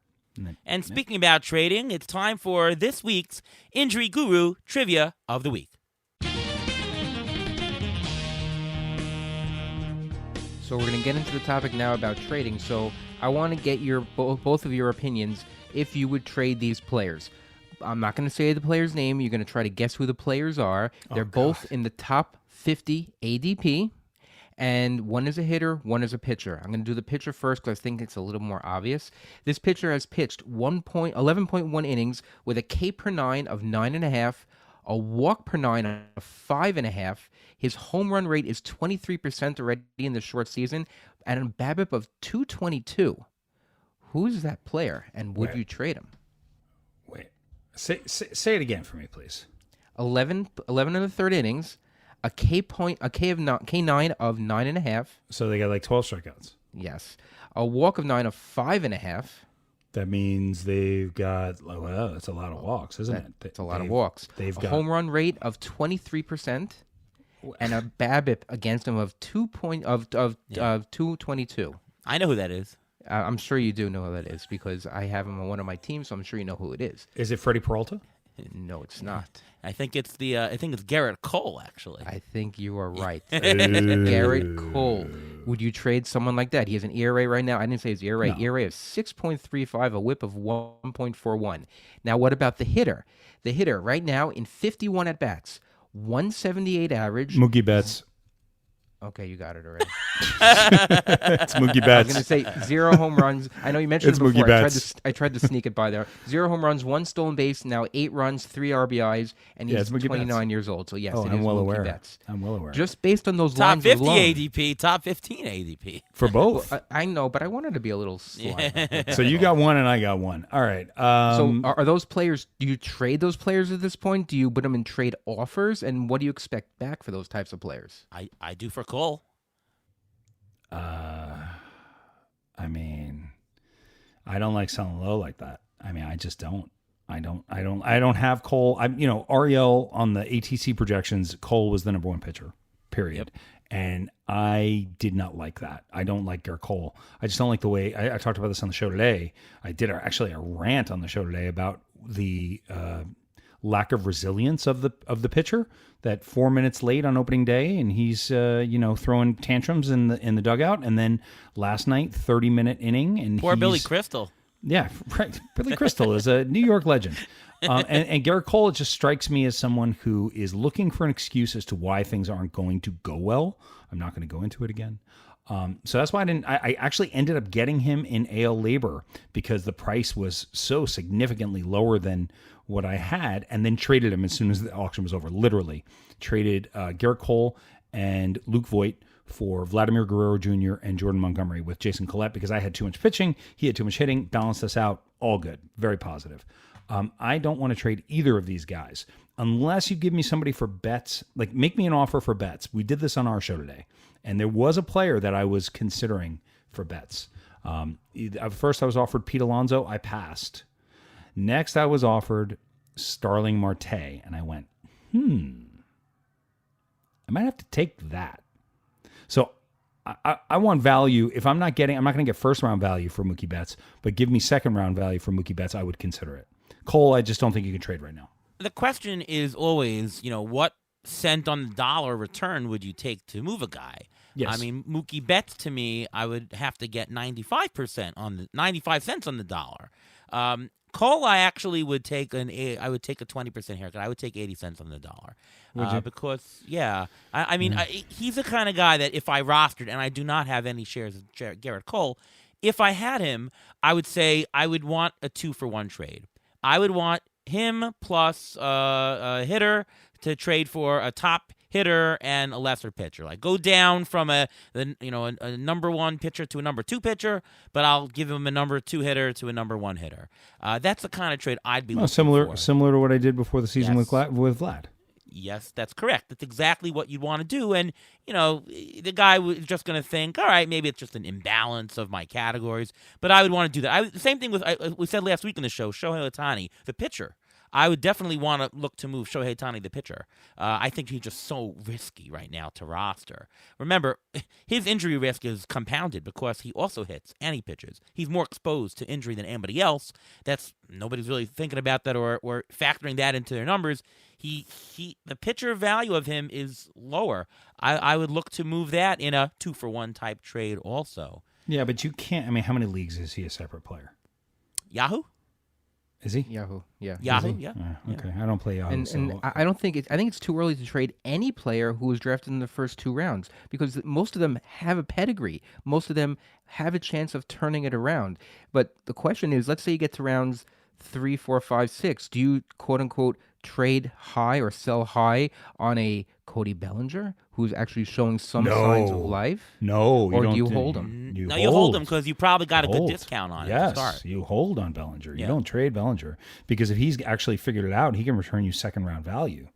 And speaking about trading, it's time for this week's Injury Guru Trivia of the Week. So we're going to get into the topic now about trading. So I want to get both of your opinions if you would trade these players. I'm not going to say the player's name. You're going to try to guess who the players are. They're both in the top 50 ADP, and one is a hitter, one is a pitcher. I'm going to do the pitcher first because I think it's a little more obvious. This pitcher has pitched 11.1 innings with a K per 9 of 9.5, a walk per 9 of 5.5. His home run rate is 23% already in the short season, and a BABIP of 222. Who's that player, and would you trade him? Wait, say it again for me, please. 11 in the third innings, a K9 of 9.5. So they got like 12 strikeouts. Yes, a walk of 9 of 5.5. That means they've got, that's a lot of walks, isn't it? It's a lot of walks. They've got a home run rate of 23%, and a BABIP against him of 222. I know who that is. I'm sure you do know who that is because I have him on one of my teams, so I'm sure you know who it is. Is it Freddie Peralta? No, it's not. I think it's Garrett Cole, actually. I think you are right. Garrett Cole. Would you trade someone like that? He has an ERA right now. I didn't say his ERA. No. ERA of 6.35, a whip of 1.41. Now, what about the hitter? The hitter right now in 51 at-bats, 178 average. Mookie Betts. Okay, you got it already. It's Mookie I was Betts. going to say 0 home runs. I know you mentioned It's it before. Mookie Betts. I tried to sneak it by there. 0 home runs, 1 stolen base, now 8 runs, 3 RBIs, and Yeah, he's it's Mookie 29 years old. So, yes, Oh, it I'm is well Mookie aware. Betts. I'm well aware. Just based on those Top lines 50 alone. ADP, top 15 ADP. For both. I know, but I wanted to be a little sly. So you got one and I got one. All right. So are those players, do you trade those players at this point? Do you put them in trade offers? And what do you expect back for those types of players? I do for Cole. I mean, I don't like selling low like that. I mean, I just don't. I don't have Cole. Ariel on the ATC projections, Cole was the number 1 pitcher, period. Yep. And I did not like that. I don't like Garrett Cole. I just don't like the way I talked about this on the show today. I did actually a rant on the show today about the lack of resilience of the pitcher. That 4 minutes late on opening day, and he's throwing tantrums in the dugout. And then last night, 30-minute inning, and Poor Billy Crystal. Yeah, right. Billy Crystal is a New York legend. And Garrett Cole, it just strikes me as someone who is looking for an excuse as to why things aren't going to go well. I'm not going to go into it again. So that's why I actually ended up getting him in AL Labor because the price was so significantly lower than what I had, and then traded him as soon as the auction was over. Literally traded Garrett Cole and Luke Voigt for Vladimir Guerrero Jr. and Jordan Montgomery with Jason Collette because I had too much pitching, he had too much hitting, balanced us out, all good, very positive. I don't want to trade either of these guys unless you give me somebody for bets, like make me an offer for bets. We did this on our show today, and there was a player that I was considering for bets. First, I was offered Pete Alonso. I passed. Next, I was offered Starling Marte, and I went, I might have to take that. So I want value. If I'm not going to get first round value for Mookie Betts, but give me second round value for Mookie Betts, I would consider it. Cole, I just don't think you can trade right now. The question is always, what cent on the dollar return would you take to move a guy? Yes. I mean, Mookie Betts, to me, I would have to get 95 cents on the dollar. Cole, I actually would take a 20% haircut. I would take 80 cents on the dollar. Because, yeah, I mean, he's the kind of guy that if I rostered, and I do not have any shares of Garrett Cole, if I had him, I would say I would want a 2-for-1 trade. I would want him plus a hitter to trade for a top hitter and a lesser pitcher. Like go down from a number 1 pitcher to a number 2 pitcher, but I'll give him a number 2 hitter to a number 1 hitter. That's the kind of trade I'd be looking for. Similar to what I did before the season Yes. with Vlad. Yes, that's correct. That's exactly what you'd want to do. And, the guy was just going to think, all right, maybe it's just an imbalance of my categories, but I would want to do that. The same thing with, we said last week in the show, Shohei Ohtani, the pitcher. I would definitely want to look to move Shohei Ohtani, the pitcher. I think he's just so risky right now to roster. Remember, his injury risk is compounded because he also hits and he pitches. He's more exposed to injury than anybody else. Nobody's really thinking about that or factoring that into their numbers. The pitcher value of him is lower. I would look to move that in a 2-for-1 type trade also. Yeah, but you can't. I mean, how many leagues is he a separate player? Yahoo? Is he? Yahoo, yeah. Yahoo, yeah. Okay, I don't play Yahoo. And I don't think I think it's too early to trade any player who was drafted in the first 2 rounds because most of them have a pedigree. Most of them have a chance of turning it around. But the question is, let's say you get to rounds 3, 4, 5, 6. Do you quote unquote trade high or sell high on a Cody Bellinger who's actually showing some signs of life? No, or do you hold him? You hold him because you probably got a good discount on it to start. Yes, you hold on Bellinger. Yeah. You don't trade Bellinger because if he's actually figured it out, he can return you second round value.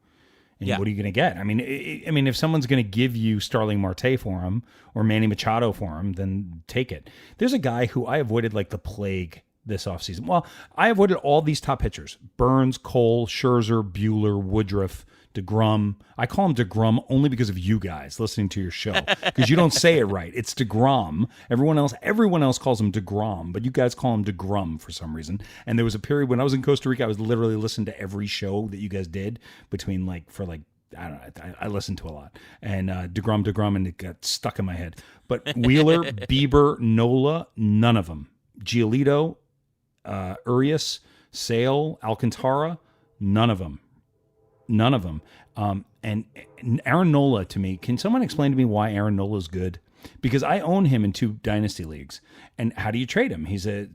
And what are you going to get? I mean, if someone's going to give you Starling Marte for him or Manny Machado for him, then take it. There's a guy who I avoided like the plague this offseason. Well, I avoided all these top pitchers: Burns, Cole, Scherzer, Buehler, Woodruff, DeGrom. I call him DeGrom only because of you guys listening to your show, because you don't say it right. It's DeGrom. Everyone else calls him DeGrom, but you guys call him DeGrum for some reason. And there was a period when I was in Costa Rica, I was literally listening to every show that you guys did between I don't know, I listened to a lot. And DeGrom, and it got stuck in my head. But Wheeler, Bieber, Nola, none of them. Giolito, Urias, Sale, Alcantara, none of them. None of them. And Aaron Nola, to me, can someone explain to me why Aaron Nola is good? Because I own him in 2 dynasty leagues. And how do you trade him? He's a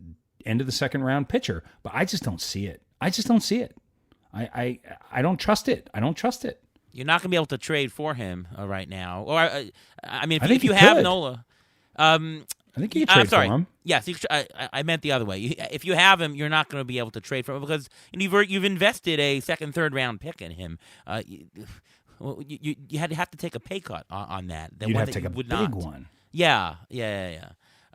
end of the second round pitcher, but I just don't see it. I don't trust it. I don't trust it. You're not going to be able to trade for him right now. Or I mean, I think if you you have could. Nola, I think you can I'm trade sorry. for him. Yes, I meant the other way. If you have him, you're not going to be able to trade for him because you've invested a second, third round pick in him. You had to have to take a pay cut on that. You'd one have that to take you a would big not. one. Yeah.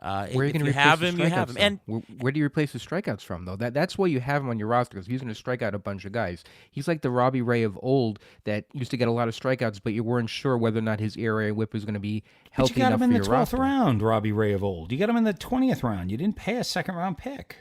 Where are you If going to you replace have the him, you have strikeouts? him. Though? And Where do you replace the strikeouts from, though? That's why you have him on your roster because he's going to strike out a bunch of guys. He's like the Robbie Ray of old that used to get a lot of strikeouts, but you weren't sure whether or not his ERA whip was going to be But healthy you got enough him in for the your 12th roster. round, Robbie Ray of old. You got him in the 20th round. You didn't pay a second round pick.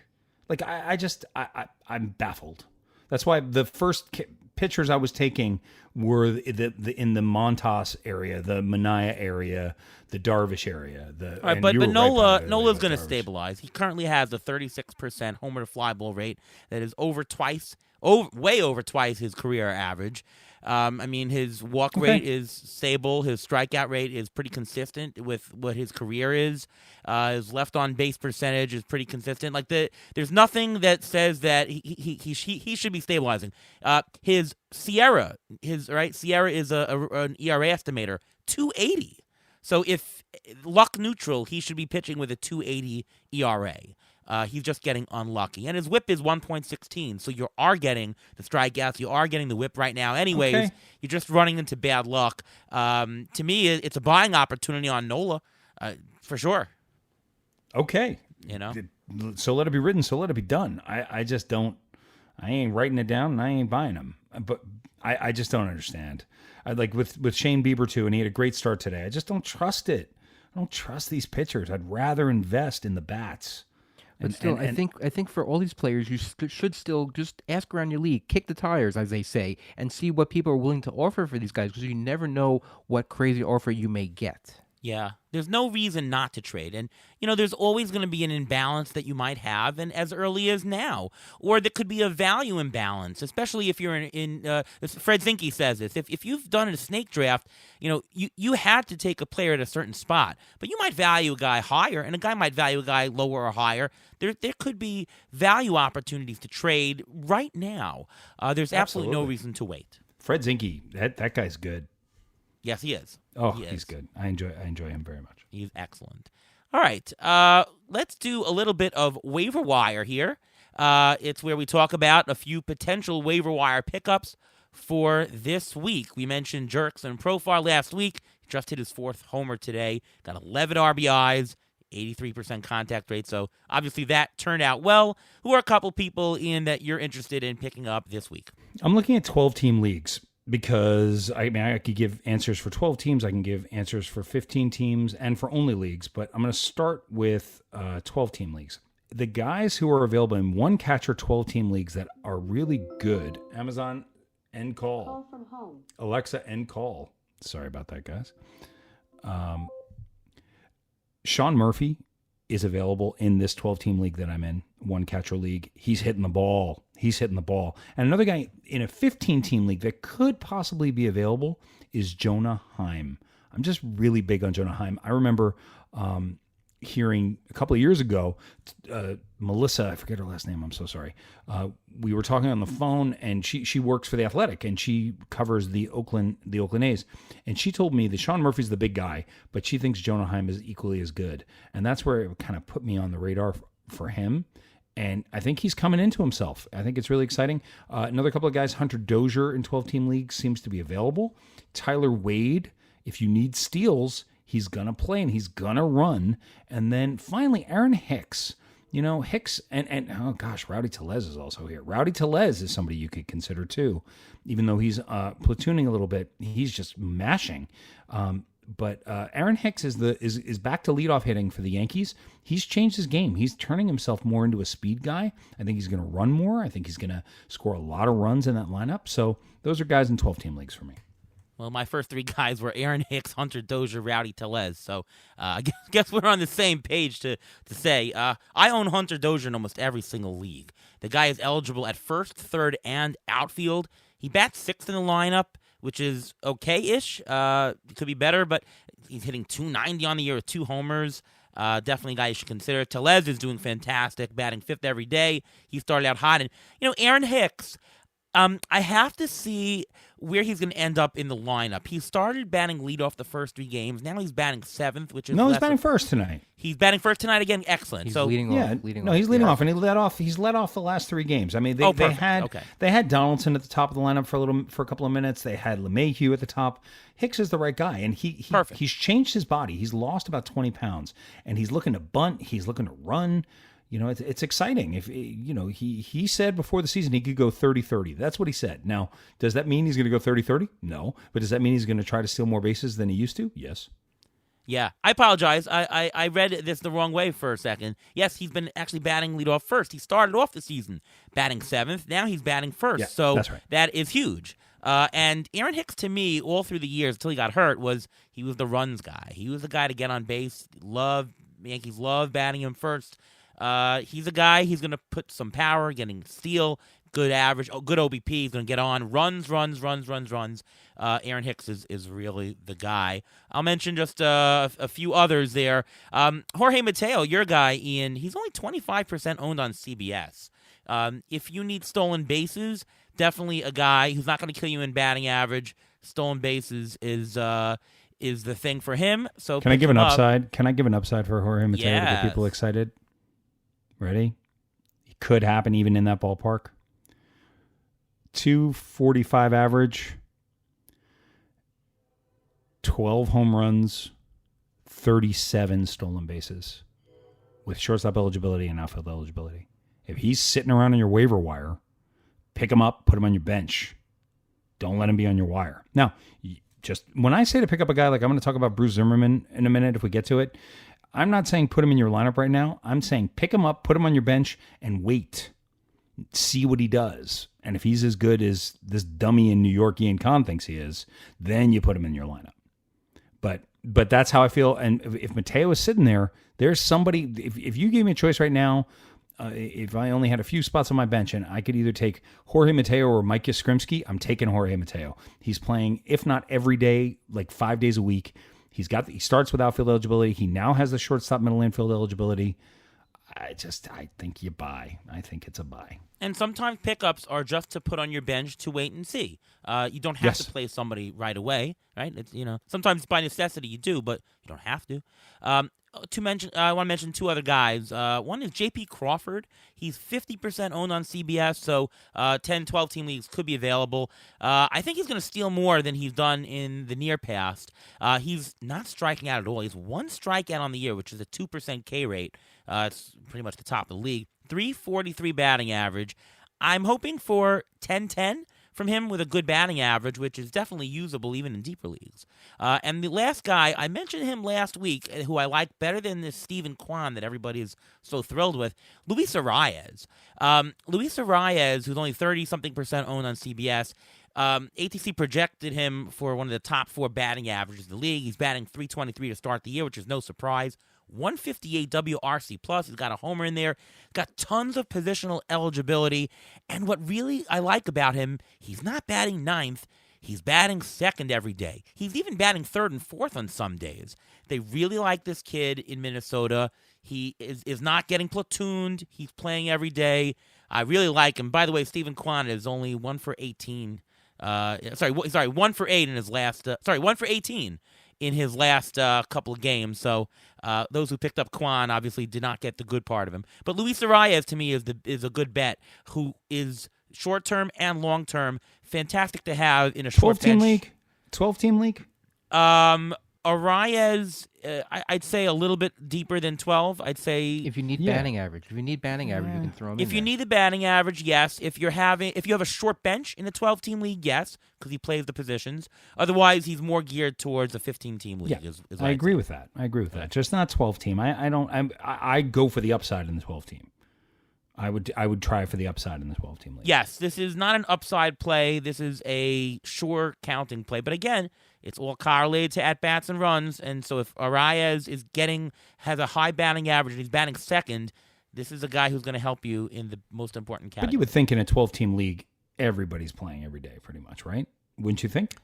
Like, I'm baffled. That's why the first pitchers I was taking were in the Montas area, the Mania area, the Darvish area. all right, but Nola's going to stabilize. He currently has a 36% homer to fly ball rate that is way over twice his career average. I mean, his walk rate is stable. His strikeout rate is pretty consistent with what his career is. His left on base percentage is pretty consistent. Like there's nothing that says that he should be stabilizing. His Sierra is an ERA estimator 280. So if luck neutral, he should be pitching with a 280 ERA. He's just getting unlucky. And his whip is 1.16, so you are getting the strikeouts. You are getting the whip right now. Anyways, You're just running into bad luck. To me, it's a buying opportunity on Nola, for sure. Okay. You know? So let it be written, so let it be done. I just don't, I ain't writing it down and I ain't buying them. But I just don't understand. Like with Shane Bieber too, and he had a great start today. I just don't trust it. I don't trust these pitchers. I'd rather invest in the bats. But still, I think for all these players, you should still just ask around your league, kick the tires, as they say, and see what people are willing to offer for these guys, because you never know what crazy offer you may get. Yeah, there's no reason not to trade. And, there's always going to be an imbalance that you might have, and as early as now. Or there could be a value imbalance, especially if you're in Fred Zinke says this, if you've done a snake draft, you had to take a player at a certain spot, but you might value a guy higher, and a guy might value a guy lower or higher. There could be value opportunities to trade right now. There's absolutely no reason to wait. Fred Zinke, that guy's good. Yes, he is. Oh, he's good. I enjoy him very much. He's excellent. All right, let's do a little bit of waiver wire here. It's where we talk about a few potential waiver wire pickups for this week. We mentioned Jerks and Profar last week. He just hit his 4th homer today. Got 11 RBIs, 83% contact rate. So obviously that turned out well. Who are a couple people in that you're interested in picking up this week? I'm looking at 12-team leagues. Because I could give answers for 12 teams, I can give answers for 15 teams, and for only leagues. But I'm going to start with 12-team leagues. The guys who are available in one catcher 12-team leagues that are really good. Amazon, end call. Call from home. Alexa, end call. Sorry about that, guys. Sean Murphy is available in this 12-team league that I'm in, one catcher league. He's hitting the ball. And another guy in a 15-team league that could possibly be available is Jonah Heim. I'm just really big on Jonah Heim. I remember hearing a couple of years ago, Melissa, I forget her last name, I'm so sorry. We were talking on the phone, and she works for The Athletic, and she covers the Oakland A's. And she told me that Sean Murphy's the big guy, but she thinks Jonah Heim is equally as good. And that's where it kind of put me on the radar for him. And I think he's coming into himself. I think it's really exciting. Another couple of guys, Hunter Dozier in 12-team leagues seems to be available. Tyler Wade, if you need steals, he's going to play and he's going to run. And then finally, Aaron Hicks. Hicks and oh gosh, Rowdy Tellez is also here. Rowdy Tellez is somebody you could consider too. Even though he's platooning a little bit, he's just mashing. But Aaron Hicks is back to leadoff hitting for the Yankees. He's changed his game. He's turning himself more into a speed guy. I think he's going to run more. I think he's going to score a lot of runs in that lineup. So those are guys in 12-team leagues for me. Well, my first 3 guys were Aaron Hicks, Hunter Dozier, Rowdy Tellez. So I guess we're on the same page to say I own Hunter Dozier in almost every single league. The guy is eligible at first, third, and outfield. He bats sixth in the lineup, which is okay-ish. Could be better, but he's hitting .290 on the year with 2 homers. Definitely a guy you should consider. Tellez is doing fantastic, batting fifth every day. He started out hot. And, Aaron Hicks, I have to see where he's going to end up in the lineup. He started batting leadoff the first 3 games. Now he's batting seventh, which is he's batting first tonight. He's batting first tonight again. Excellent. He's so leading off. He's leading off, and he's led off the last 3 games. I mean, they had Donaldson at the top of the lineup for a couple of minutes. They had LeMahieu at the top. Hicks is the right guy, and he's changed his body. He's lost about 20 pounds, and he's looking to bunt. He's looking to run. It's exciting. If he said before the season he could go 30-30. That's what he said. Now, does that mean he's going to go 30-30? No. But does that mean he's going to try to steal more bases than he used to? Yes. Yeah, I apologize. I read this the wrong way for a second. Yes, he's been actually batting leadoff first. He started off the season batting seventh. Now he's batting first. Yeah, so that's right. That is huge. And Aaron Hicks, to me, all through the years until he got hurt, he was the runs guy. He was the guy to get on base. Yankees love batting him first. He's a guy. He's going to put some power, getting steal, good average, good OBP. He's going to get on runs. Aaron Hicks is really the guy. I'll mention just a few others there. Jorge Mateo, your guy, Ian. He's only 25% owned on CBS. If you need stolen bases, definitely a guy who's not going to kill you in batting average. Stolen bases is the thing for him. So can I give an upside? Can I give an upside for Jorge Mateo to get people excited? Ready? It could happen even in that ballpark. 245 average, 12 home runs, 37 stolen bases with shortstop eligibility and outfield eligibility. If he's sitting around on your waiver wire, pick him up, put him on your bench. Don't let him be on your wire. Now, just when I say to pick up a guy, like I'm going to talk about Bruce Zimmerman in a minute if we get to it, I'm not saying put him in your lineup right now. I'm saying pick him up, put him on your bench, and wait. See what he does. And if he's as good as this dummy in New York Ian Kahn thinks he is, then you put him in your lineup. But that's how I feel. And if Mateo is sitting there, there's somebody, if you gave me a choice right now, if I only had a few spots on my bench and I could either take Jorge Mateo or Mike Yastrzemski, I'm taking Jorge Mateo. He's playing, if not every day, like 5 days a week. He starts with outfield eligibility. He now has the shortstop middle infield eligibility. I think you buy. I think it's a buy. And sometimes pickups are just to put on your bench to wait and see. You don't have to play somebody right away, right? It's, sometimes by necessity you do, but you don't have to. I want to mention 2 other guys. One is J.P. Crawford. He's 50% owned on CBS, so 10, 12-team leagues could be available. I think he's going to steal more than he's done in the near past. He's not striking out at all. He's 1 strikeout on the year, which is a 2% K rate. It's pretty much the top of the league. 343 batting average. I'm hoping for 10-10 from him with a good batting average, which is definitely usable even in deeper leagues. And the last guy, I mentioned him last week, who I like better than this Ian Kahn that everybody is so thrilled with, Luis Arias. Luis Arias, who's only 30-something% owned on CBS, ATC projected him for one of the top 4 batting averages in the league. He's batting .323 to start the year, which is no surprise. 158 WRC plus. He's got a homer in there. Got tons of positional eligibility. And what really I like about him, he's not batting 9th. He's batting 2nd every day. He's even batting 3rd and 4th on some days. They really like this kid in Minnesota. He is not getting platooned. He's playing every day. I really like him. By the way, Ian Kahn is only 1 for 18. 1 for 8 in his last. 1 for 18 in his last couple of games. So those who picked up Kwan obviously did not get the good part of him. But Luis Arias, to me, is a good bet, who is short-term and long-term fantastic to have in a short 12-team league? 12-team league? Arias, I'd say a little bit deeper than 12. I'd say if you need batting average, you can throw him. If you need the batting average, yes. If you have a short bench in a 12-team league, yes, because he plays the positions. Otherwise, he's more geared towards a 15-team league. Yeah, I agree with that. Just not 12-team. I go for the upside in the 12-team. I would try for the upside in the 12-team league. Yes, this is not an upside play. This is a sure counting play. But again, it's all correlated to at-bats and runs. And so if Arias has a high batting average and he's batting 2nd, this is a guy who's going to help you in the most important category. But you would think in a 12-team league, everybody's playing every day pretty much, right? Wouldn't you think?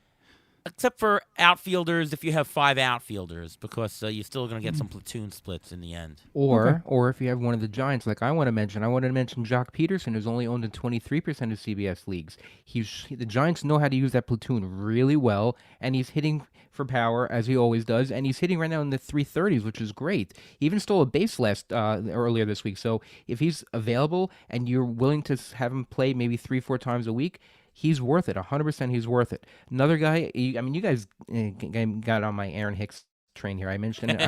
Except for outfielders, if you have 5 outfielders, because you're still going to get some platoon splits in the end. Or if you have one of the Giants, like I wanted to mention Jock Peterson, who's only owned in 23% of CBS leagues. The Giants know how to use that platoon really well, and he's hitting for power as he always does, and he's hitting right now in the 330s, which is great. He even stole a base earlier this week. So if he's available and you're willing to have him play maybe 3-4 times a week, he's worth it. 100% he's worth it. Another guy, I mean, you guys got on my Aaron Hicks train here. I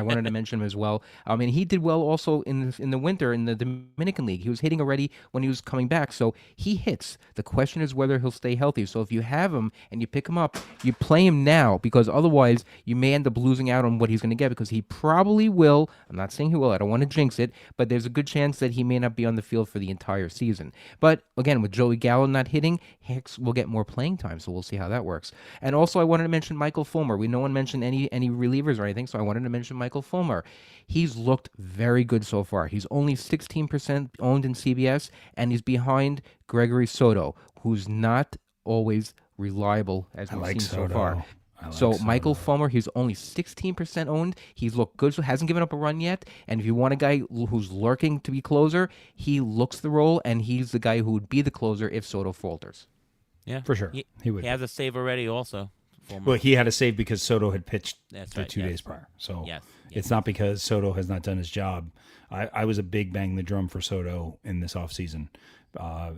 wanted to mention him as well. I mean, he did well also in the winter in the Dominican League. He was hitting already when he was coming back, so he hits. The question is whether he'll stay healthy. So if you have him and you pick him up, you play him now, because otherwise you may end up losing out on what he's going to get, because he probably will. I'm not saying he will. I don't want to jinx it, but there's a good chance that he may not be on the field for the entire season. But again, with Joey Gallo not hitting, Hicks will get more playing time, so we'll see how that works. And also, I wanted to mention Michael Fulmer. No one mentioned any relievers or anything, so I wanted to mention Michael Fulmer. He's looked very good so far. He's only 16% owned in CBS, and he's behind Gregory Soto, who's not always reliable as we've seen so far. Michael Fulmer, he's only 16% owned. He's looked good, so hasn't given up a run yet. And if you want a guy who's lurking to be closer, he looks the role, and he's the guy who would be the closer if Soto falters. Yeah, for sure. He would. He has a save already also. Well, he had a save because Soto had pitched for 2 days prior. So it's not because Soto has not done his job. I was a big bang the drum for Soto in this offseason.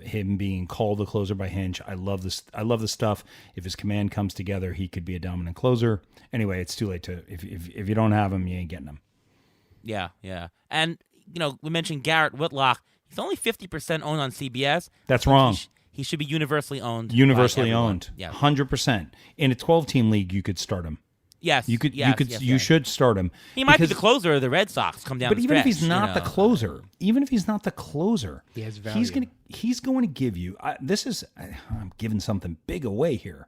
Him being called the closer by Hinch. I love this. I love the stuff. If his command comes together, he could be a dominant closer. Anyway, it's too late to if you don't have him, you ain't getting him. Yeah. And we mentioned Garrett Whitlock. He's only 50% owned on CBS. That's wrong. He should be universally owned. Universally owned. Yeah. 100%. In a 12-team league, you could start him. Yes. You should start him. He might be the closer of the Red Sox come down. But even if he's not the closer, he has value. He's going to give you. I'm giving something big away here.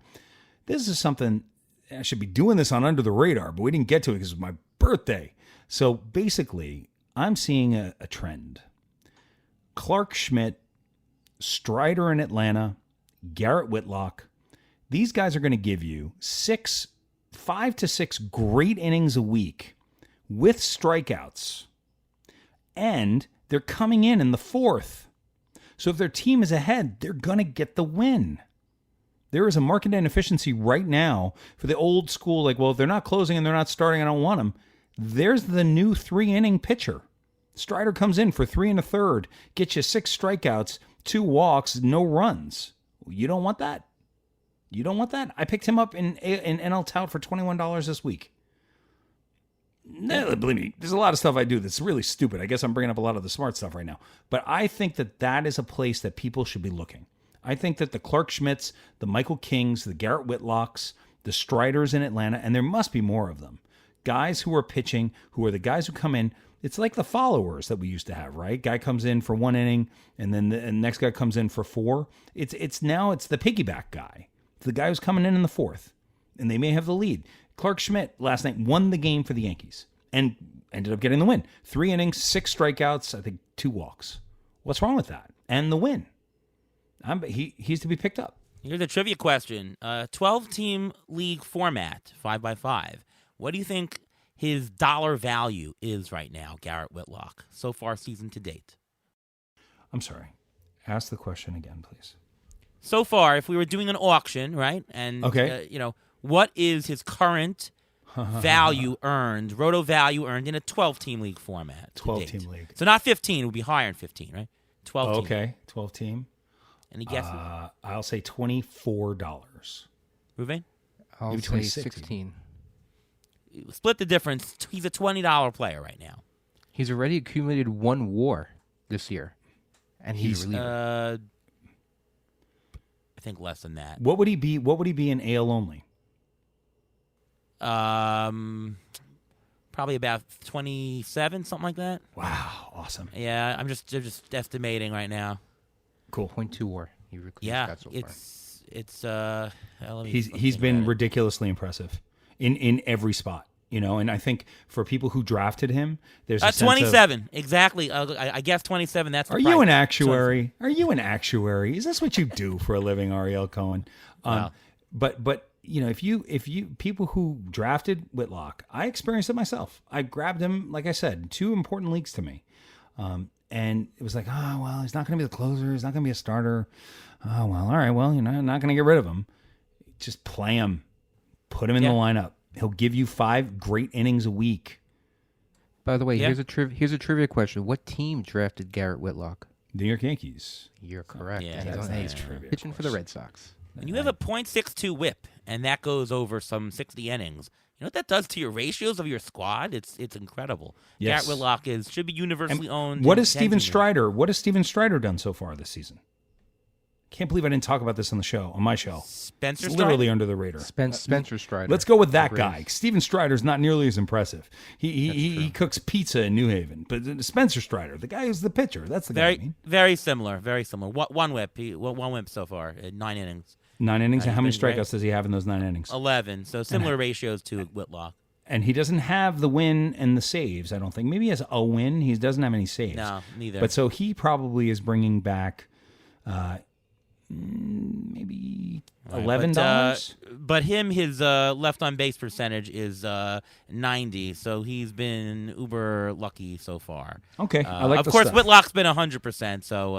This is something I should be doing this on Under the Radar, but we didn't get to it because it was my birthday. So basically, I'm seeing a trend. Clark Schmidt, Strider in Atlanta, Garrett Whitlock. These guys are going to give you 5 to 6 great innings a week with strikeouts. And they're coming in the 4th. So if their team is ahead, they're going to get the win. There is a market inefficiency right now for the old school, like, well, if they're not closing and they're not starting, I don't want them. There's the new 3-inning pitcher. Strider comes in for 3 1/3, gets you 6 strikeouts, 2 walks, no runs. You don't want that. I picked him up in NL Tout for $21 this week. No, believe me, there's a lot of stuff I do that's really stupid. I guess I'm bringing up a lot of the smart stuff right now. But I think that is a place that people should be looking. I think that the Clark Schmidts, the Michael Kings, the Garrett Whitlocks, the Striders in Atlanta, and there must be more of them, guys who are pitching, who are the guys who come in. It's like the followers that we used to have, right? Guy comes in for 1 inning, and then the next guy comes in for 4. It's the piggyback guy. It's the guy who's coming in the 4th, and they may have the lead. Clark Schmidt last night won the game for the Yankees and ended up getting the win. 3 innings, 6 strikeouts, I think 2 walks. What's wrong with that? And the win. He's to be picked up. Here's a trivia question. 12-team league format, 5x5. What do you think his dollar value is right now, Garrett Whitlock, so far season to date? I'm sorry. Ask the question again, please. So far, if we were doing an auction, right? And okay. What is his current value earned, roto value earned in a 12-team league format? 12-team league. So not 15, it would be higher than 15, right? 12 team. Okay, 12-team. Any guesses? I'll say $24. Ruvain? I'll Maybe say 26. 16. Split the difference. He's a $20 player right now. He's already accumulated 1 WAR this year, and he's a reliever. I think less than that. What would he be? What would he be in AL only? Probably about 27, something like that. Wow, awesome. Yeah, I'm just estimating right now. Cool. 0.2 WAR. He's got so far. He's been ridiculously impressive in every spot. And I think for people who drafted him, there's a sense of, 27 exactly. I guess 27. That's the are price. you an actuary? Are you an actuary? Is this what you do for a living, Ariel Cohen? Wow. But if you people who drafted Whitlock, I experienced it myself. I grabbed him, like I said, 2 important leagues to me, and it was like, oh well, he's not going to be the closer. He's not going to be a starter. Oh well, all right. Well, I'm not going to get rid of him. Just play him, put him in the lineup. He'll give you 5 great innings a week. By the way, here's a trivia question. What team drafted Garrett Whitlock? New York Yankees. You're correct. Yeah, and he's trivia, pitching for the Red Sox. And you have a .62 whip, and that goes over some 60 innings. You know what that does to your ratios of your squad? It's incredible. Yes. Garrett Whitlock should be universally owned. What in is Steven Kensington. Strider? What has Steven Strider done so far this season? Can't believe I didn't talk about this on my show. Spencer It's Strider? literally under the radar. Spencer Strider. Let's go with that Agreed. guy. Steven Strider's not nearly as impressive. He cooks pizza in New Haven, but Spencer Strider, the guy who's the pitcher, that's the guy. I mean. Very similar. Very similar. One whip. One whip so far. 9 innings. 9 innings. And how many he's been strikeouts does he have in those 9 innings? 11. So similar ratios to Whitlock. And he doesn't have the win and the saves, I don't think. Maybe he has a win. He doesn't have any saves. No, neither. But so he probably is bringing back maybe $11. But his left on base percentage is 90, so he's been uber lucky so far. Okay, I like of the course, stuff. Whitlock's been 100%, so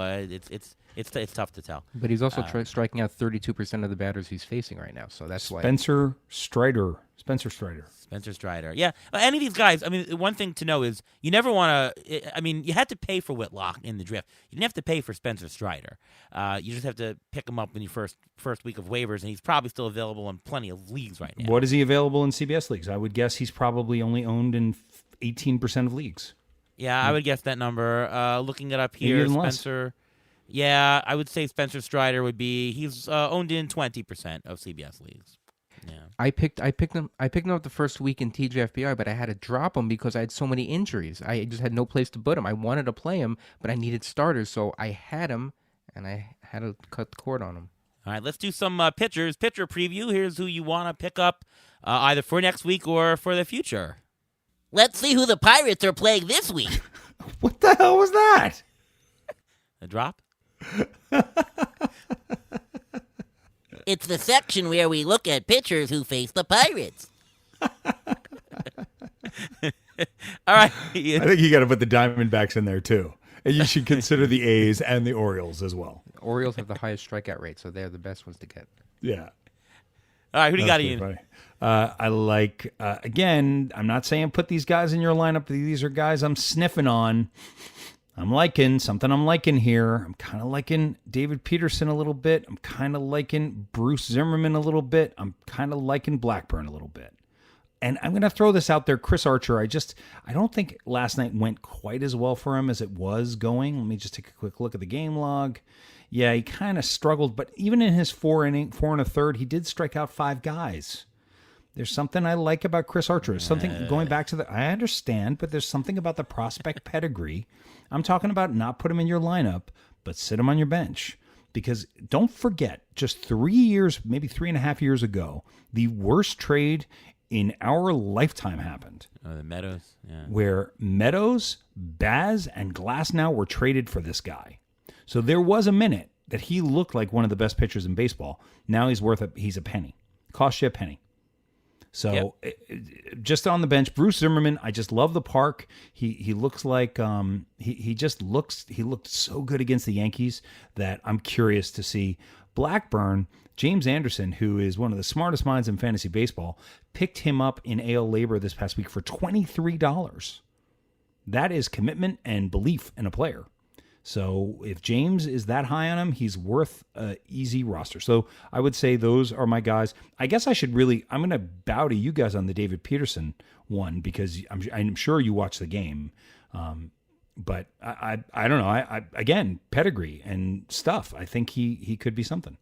it's tough to tell. But he's also striking out 32% of the batters he's facing right now, so that's why. Spencer Strider. Spencer Strider. Yeah. Any of these guys, I mean, one thing to know is you never want to, I mean, you had to pay for Whitlock in the draft. You didn't have to pay for Spencer Strider. You just have to pick him up in your first week of waivers, and he's probably still available in plenty of leagues right now. What is he available in CBS leagues? I would guess he's probably only owned in 18% of leagues. Yeah, I would guess that number. Looking it up here, Maybe even less. Spencer. Yeah, I would say Spencer Strider would be. He's owned in 20% of CBS leagues. Yeah. I picked him up the first week in TGFBI, but I had to drop him because I had so many injuries. I just had no place to put him. I wanted to play him, but I needed starters, so I had him, and I had to cut the cord on him. All right, let's do some pitcher preview. Here's who you want to pick up either for next week or for the future. Let's see who the Pirates are playing this week. What the hell was that? A drop? It's the section where we look at pitchers who face the Pirates. All right. I think you got to put the Diamondbacks in there too. And you should consider the A's and the Orioles as well. The Orioles have the highest strikeout rate, so they're the best ones to get. Yeah. All right, who do you got, That's Ian? pretty funny. I like, again, I'm not saying put these guys in your lineup. These are guys I'm sniffing on. I'm liking here. I'm kind of liking David Peterson a little bit. I'm kind of liking Bruce Zimmerman a little bit. I'm kind of liking Blackburn a little bit. And I'm going to throw this out there. Chris Archer, I don't think last night went quite as well for him as it was going. Let me just take a quick look at the game log. Yeah, he kind of struggled, but even in his 4 and a third, he did strike out 5 guys. There's something I like about Chris Archer. Something going back to I understand, but there's something about the prospect pedigree. I'm talking about not put him in your lineup, but sit him on your bench. Because don't forget, just 3 years, maybe 3.5 years ago, the worst trade in our lifetime happened. Oh, the Meadows. Yeah. Where Meadows, Baz, and Glasnow were traded for this guy. So there was a minute that he looked like one of the best pitchers in baseball. Now he's a penny. Cost you a penny. So just on the bench, Bruce Zimmerman, I just love the park. He looks like he looked so good against the Yankees that I'm curious to see. Blackburn, James Anderson, who is one of the smartest minds in fantasy baseball, picked him up in AL Labor this past week for $23. That is commitment and belief in a player. So if James is that high on him, he's worth an easy roster. So I would say those are my guys. I guess I'm going to bow to you guys on the David Peterson one because I'm sure you watch the game. But I don't know. I again, pedigree and stuff. I think he could be something.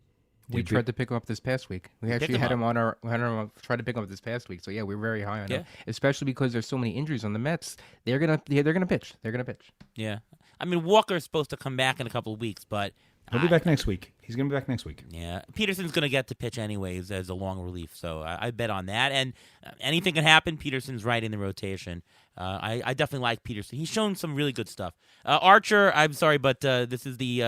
We tried to pick him up this past week. We actually had him on tried to pick him up this past week. So yeah, we're very high on him, especially because there's so many injuries on the Mets. They're gonna pitch. They're gonna pitch. Yeah. I mean, Walker's supposed to come back in a couple of weeks, but He'll be back next week. He's going to be back next week. Yeah, Peterson's going to get to pitch anyways as a long relief, so I bet on that. And anything can happen. Peterson's right in the rotation. I definitely like Peterson. He's shown some really good stuff. Archer, I'm sorry, but this is the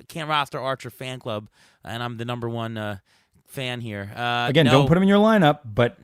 Can't Roster Archer fan club, and I'm the number one fan here. Again, no. don't put him in your lineup, but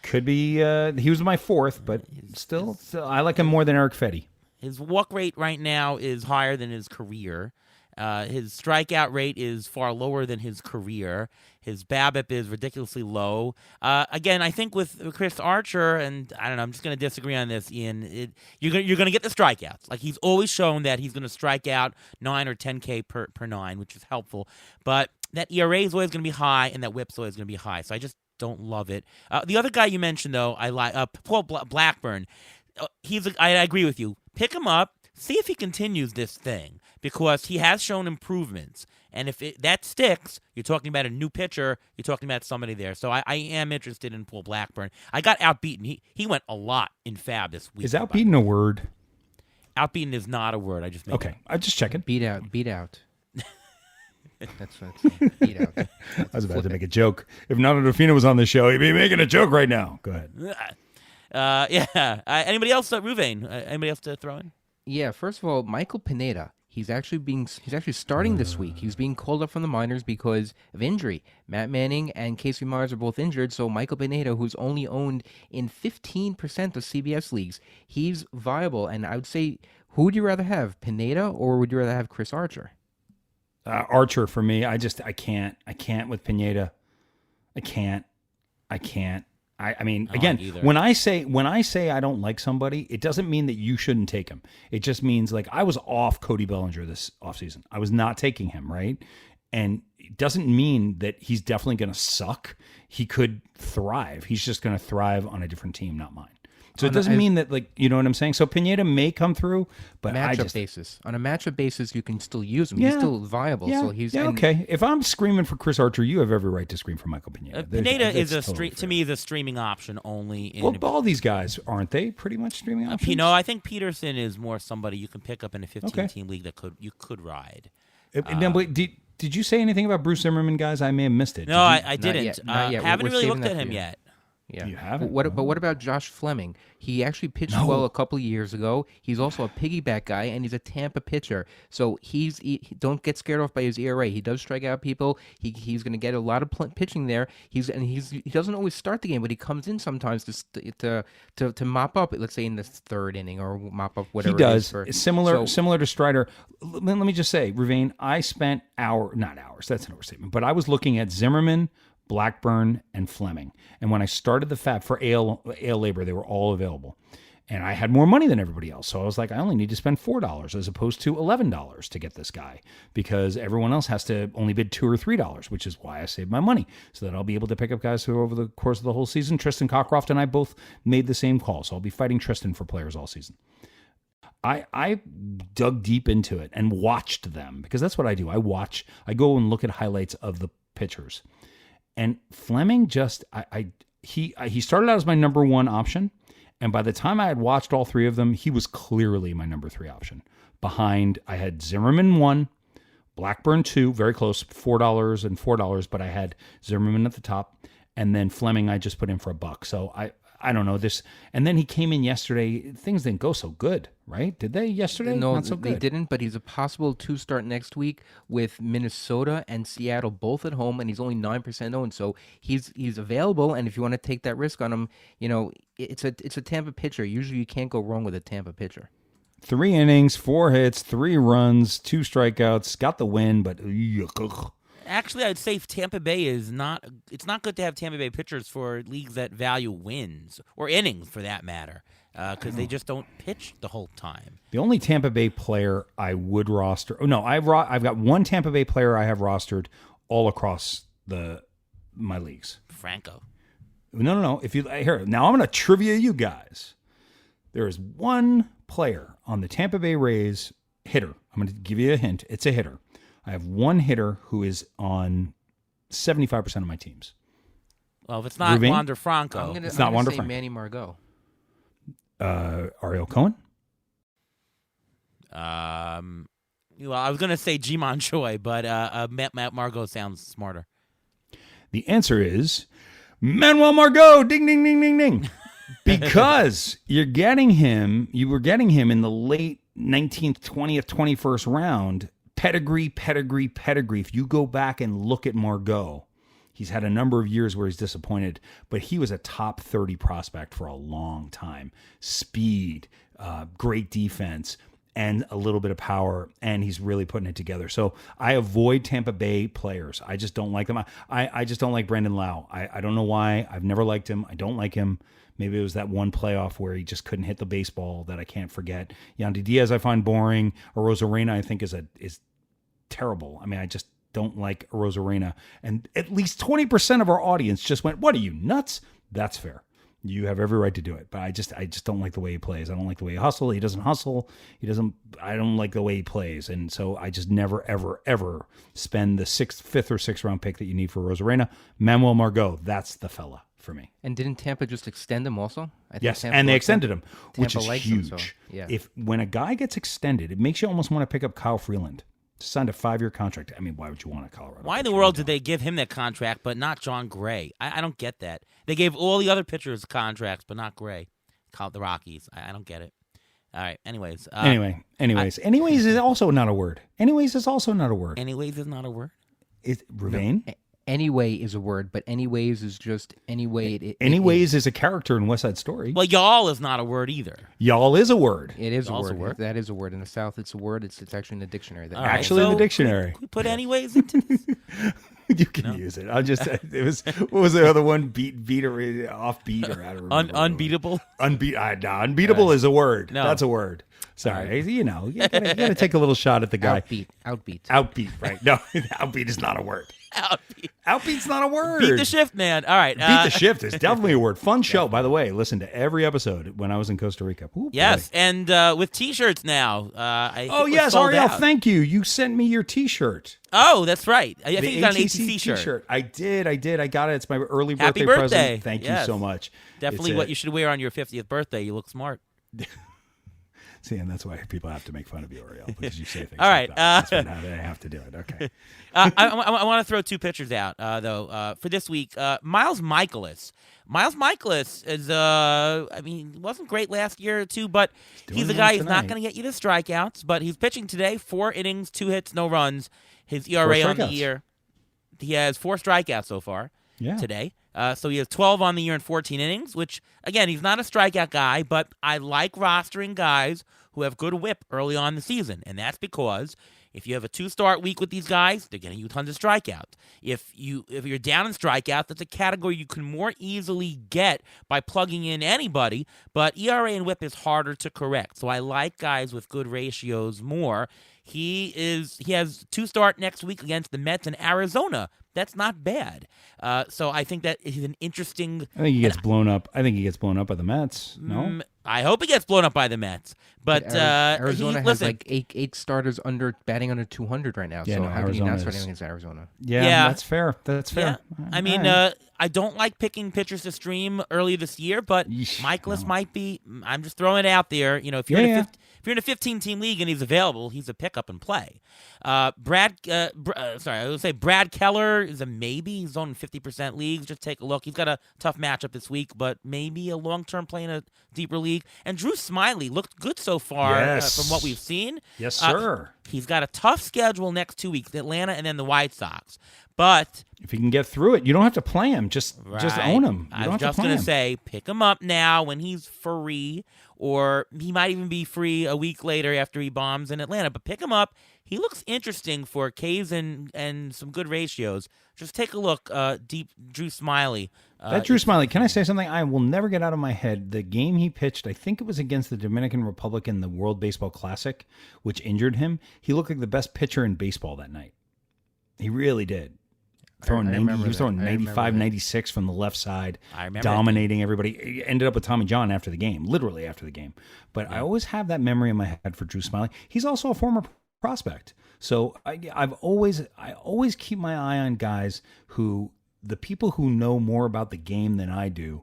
could be. He was my fourth, but still, I like him more than Eric Fetty. His walk rate right now is higher than his career. His strikeout rate is far lower than his career. His BABIP is ridiculously low. Again, I think with Chris Archer, and I don't know, I'm just going to disagree on this, Ian. You're going to get the strikeouts. Like, he's always shown that he's going to strike out 9 or 10K per 9, which is helpful. But that ERA is always going to be high, and that WHIP's always going to be high. So I just don't love it. The other guy you mentioned, though, I like Paul Blackburn. I agree with you. Pick him up. See if he continues this thing, because he has shown improvements. And if that sticks, you're talking about a new pitcher, you're talking about somebody there. So I am interested in Paul Blackburn. I got outbeaten. He went a lot in Fab this week. Is outbeaten a word? Outbeaten is not a word. I just made Okay. I just checking. Beat out. That's what it's saying. Beat out. I was about to make a joke. If Nando Defino was on the show, he'd be making a joke right now. Go ahead. Yeah. Anybody else? Ruvain, anybody else to throw in? Yeah, first of all, Michael Pineda. He's actually starting this week. He's being called up from the minors because of injury. Matt Manning and Casey Myers are both injured, so Michael Pineda, who's only owned in 15% of CBS leagues, he's viable. And I would say, who would you rather have, Pineda, or would you rather have Chris Archer? Archer for me. I can't with Pineda. I can't. I mean, again, like when I say I don't like somebody, it doesn't mean that you shouldn't take him. It just means, like, I was off Cody Bellinger this offseason. I was not taking him, right? And it doesn't mean that he's definitely going to suck. He could thrive. He's just going to thrive on a different team, not mine. So it doesn't mean that, like, you know what I'm saying? So Pineda may come through, but basis. On a matchup basis, you can still use him. Yeah. He's still viable. Yeah, So he's okay. If I'm screaming for Chris Archer, you have every right to scream for Michael Pineda. Pineda is totally to me, is a streaming option only. Well, all these guys, aren't they pretty much streaming options? I think Peterson is more somebody you can pick up in a 15-team league that you could ride. Now, wait, did you say anything about Bruce Zimmerman, guys? I may have missed it. No, I didn't. Not yet. Haven't We're really saving looked that at for him you. yet. Yeah. You haven't? But what about Josh Fleming? He actually pitched well a couple of years ago. He's also a piggyback guy, and he's a Tampa pitcher. So he don't get scared off by his ERA. He does strike out people. He's going to get a lot of pitching there. He doesn't always start the game, but he comes in sometimes to mop up. Let's say in the third inning, or mop up whatever. He does. It is Similar to Strider. Let me just say, Ruvain, I spent not hours. That's an overstatement. But I was looking at Zimmerman, Blackburn, and Fleming. And when I started the Fab for AL Labor, they were all available. And I had more money than everybody else. So I was like, I only need to spend $4 as opposed to $11 to get this guy, because everyone else has to only bid $2 or $3, which is why I saved my money, so that I'll be able to pick up guys who, over the course of the whole season, Tristan Cockcroft and I both made the same call. So I'll be fighting Tristan for players all season. I dug deep into it and watched them, because that's what I do. I go and look at highlights of the pitchers. And Fleming he started out as my number one option, and by the time I had watched all three of them, he was clearly my number 3 option. Behind, I had Zimmerman 1, Blackburn 2, very close, $4 and $4, but I had Zimmerman at the top, and then Fleming I just put in for $1. So I don't know this. And then he came in yesterday. Things didn't go so good, right? Did they yesterday? No, Not so they good. didn't, but he's a possible 2-start next week with Minnesota and Seattle both at home, and he's only 9% owned. So he's available, and if you want to take that risk on him, it's a Tampa pitcher. Usually you can't go wrong with a Tampa pitcher. 3 innings, 4 hits, 3 runs, 2 strikeouts, got the win, but yuck. Actually, I'd say Tampa Bay is not. It's not good to have Tampa Bay pitchers for leagues that value wins or innings, for that matter, because they just don't pitch the whole time. The only Tampa Bay player I would roster. Oh no, I've got one Tampa Bay player I have rostered all across my leagues. Franco. No. If you here now, I'm going to trivia you guys. There is one player on the Tampa Bay Rays hitter. I'm going to give you a hint. It's a hitter. I have one hitter who is on 75% of my teams. Well, if it's not Ruvain? Wander Franco, I'm gonna Wander say Franco. Manny Margot. Ariel Cohen? Well, I was going to say Jimon Choi, but Matt Margot sounds smarter. The answer is Manuel Margot. Ding, ding, ding, ding, ding. Because you were getting him in the late 19th, 20th, 21st round. Pedigree. If you go back and look at Margot, he's had a number of years where he's disappointed, but he was a top 30 prospect for a long time. Speed, great defense, and a little bit of power, and he's really putting it together. So I avoid Tampa Bay players. I just don't like them. I just don't like Brandon Lau. I don't know why. I've never liked him. I don't like him. Maybe it was that one playoff where he just couldn't hit the baseball that I can't forget. Yandy Diaz I find boring. Arozarena I think is terrible. I mean, I just don't like Arozarena. And at least 20% of our audience just went, "What are you, nuts?" That's fair. You have every right to do it. But I just don't like the way he plays. I don't like the way he hustles. He doesn't hustle. I don't like the way he plays. And so I just never, ever, ever spend the fifth or sixth round pick that you need for Arozarena. Manuel Margot, that's the fella for me. And didn't Tampa just extend him also? Yes, and they extended him, which is huge. Him, so, yeah. When a guy gets extended, it makes you almost want to pick up Kyle Freeland. Signed a 5-year contract. I mean, why would you want a Colorado? Why in the world did they give him that contract, but not John Gray? I don't get that. They gave all the other pitchers contracts, but not Gray. Called the Rockies. I don't get it. All right. Anyways. Anyways is also not a word. Anyways is also not a word. Anyways is not a word. Is Ravane? No, anyway is a word, but anyways is just anyway. Anyways is a character in West Side Story. Well, y'all is not a word either. Y'all is a word. It is a Y'all's word. a word. That is a word. In the South, it's a word. It's actually in the dictionary. All right, Actually in the so dictionary. We put anyways into this. You can use it. I'll just. It was. What was the other one? Beat or offbeat or I don't remember. Unbeatable. Unbeatable is a word. No. That's a word. Sorry, you gotta take a little shot at the guy. Outbeat. Right? No, outbeat is not a word. Outbeat. Outbeat's not a word. Beat the shift, man. All right. Beat the shift is definitely a word. Fun show, by the way. Listen to every episode when I was in Costa Rica. Ooh, yes, boy. and with T-shirts now. I think Yes, sold Ariel. out. Thank you. You sent me your T-shirt. Oh, that's right. I think The you got an ATC ATC shirt. I did. I got it. It's my early Happy birthday birthday. present. Thank you Yes. so much. Definitely what you should wear on your 50th birthday. You look smart. See, and that's why people have to make fun of you, Ariel, because you say things. All right, like that. That's why they have to do it. Okay. I want to throw two pictures out, though, for this week. Miles Michaelis. Miles Michaelis is, wasn't great last year or two, but he's a guy who's not going to get you the strikeouts, but he's pitching today, 4 innings, 2 hits, no runs. His ERA on the year, he has 4 strikeouts so far today. So he has 12 on the year in 14 innings, which, again, he's not a strikeout guy, but I like rostering guys who have good whip early on in the season, and that's because if you have a 2-start week with these guys, they're getting you tons of strikeouts. If you're down in strikeouts, that's a category you can more easily get by plugging in anybody, but ERA and whip is harder to correct. So I like guys with good ratios more. He has 2-start next week against the Mets in Arizona. That's not bad. So I think that he's an interesting. I think he gets blown up. by the Mets. No, I hope he gets blown up by the Mets. But Arizona has like eight starters batting under 200 right now. Yeah, so no, how do you not Arizona's- start against Arizona? yeah, that's fair. That's fair. Yeah. I mean, I don't like picking pitchers to stream early this year, but Yeesh, Michaelis no. might be. I'm just throwing it out there. You know, if you're if you're in a 15-team league and he's available, he's a pickup and play. Brad Keller is a maybe. He's on 50% leagues. Just take a look. He's got a tough matchup this week, but maybe a long-term play in a deeper league. And Drew Smiley looked good so far from what we've seen. Yes, sir. He's got a tough schedule next 2 weeks, Atlanta and then the White Sox. But if he can get through it, you don't have to play him. Just own him. I was just going to say, pick him up now when he's free, or he might even be free a week later after he bombs in Atlanta. But pick him up. He looks interesting for Ks and some good ratios. Just take a look. Deep Drew Smiley. Drew Smiley. Can I say something? I will never get out of my head. The game he pitched, I think it was against the Dominican Republic in the World Baseball Classic, which injured him. He looked like the best pitcher in baseball that night. He really did. He was throwing 95, 96 from the left side, dominating everybody. He ended up with Tommy John after the game, literally after the game. But I always have that memory in my head for Drew Smiley. He's also a former prospect. So I always keep my eye on guys who, the people who know more about the game than I do,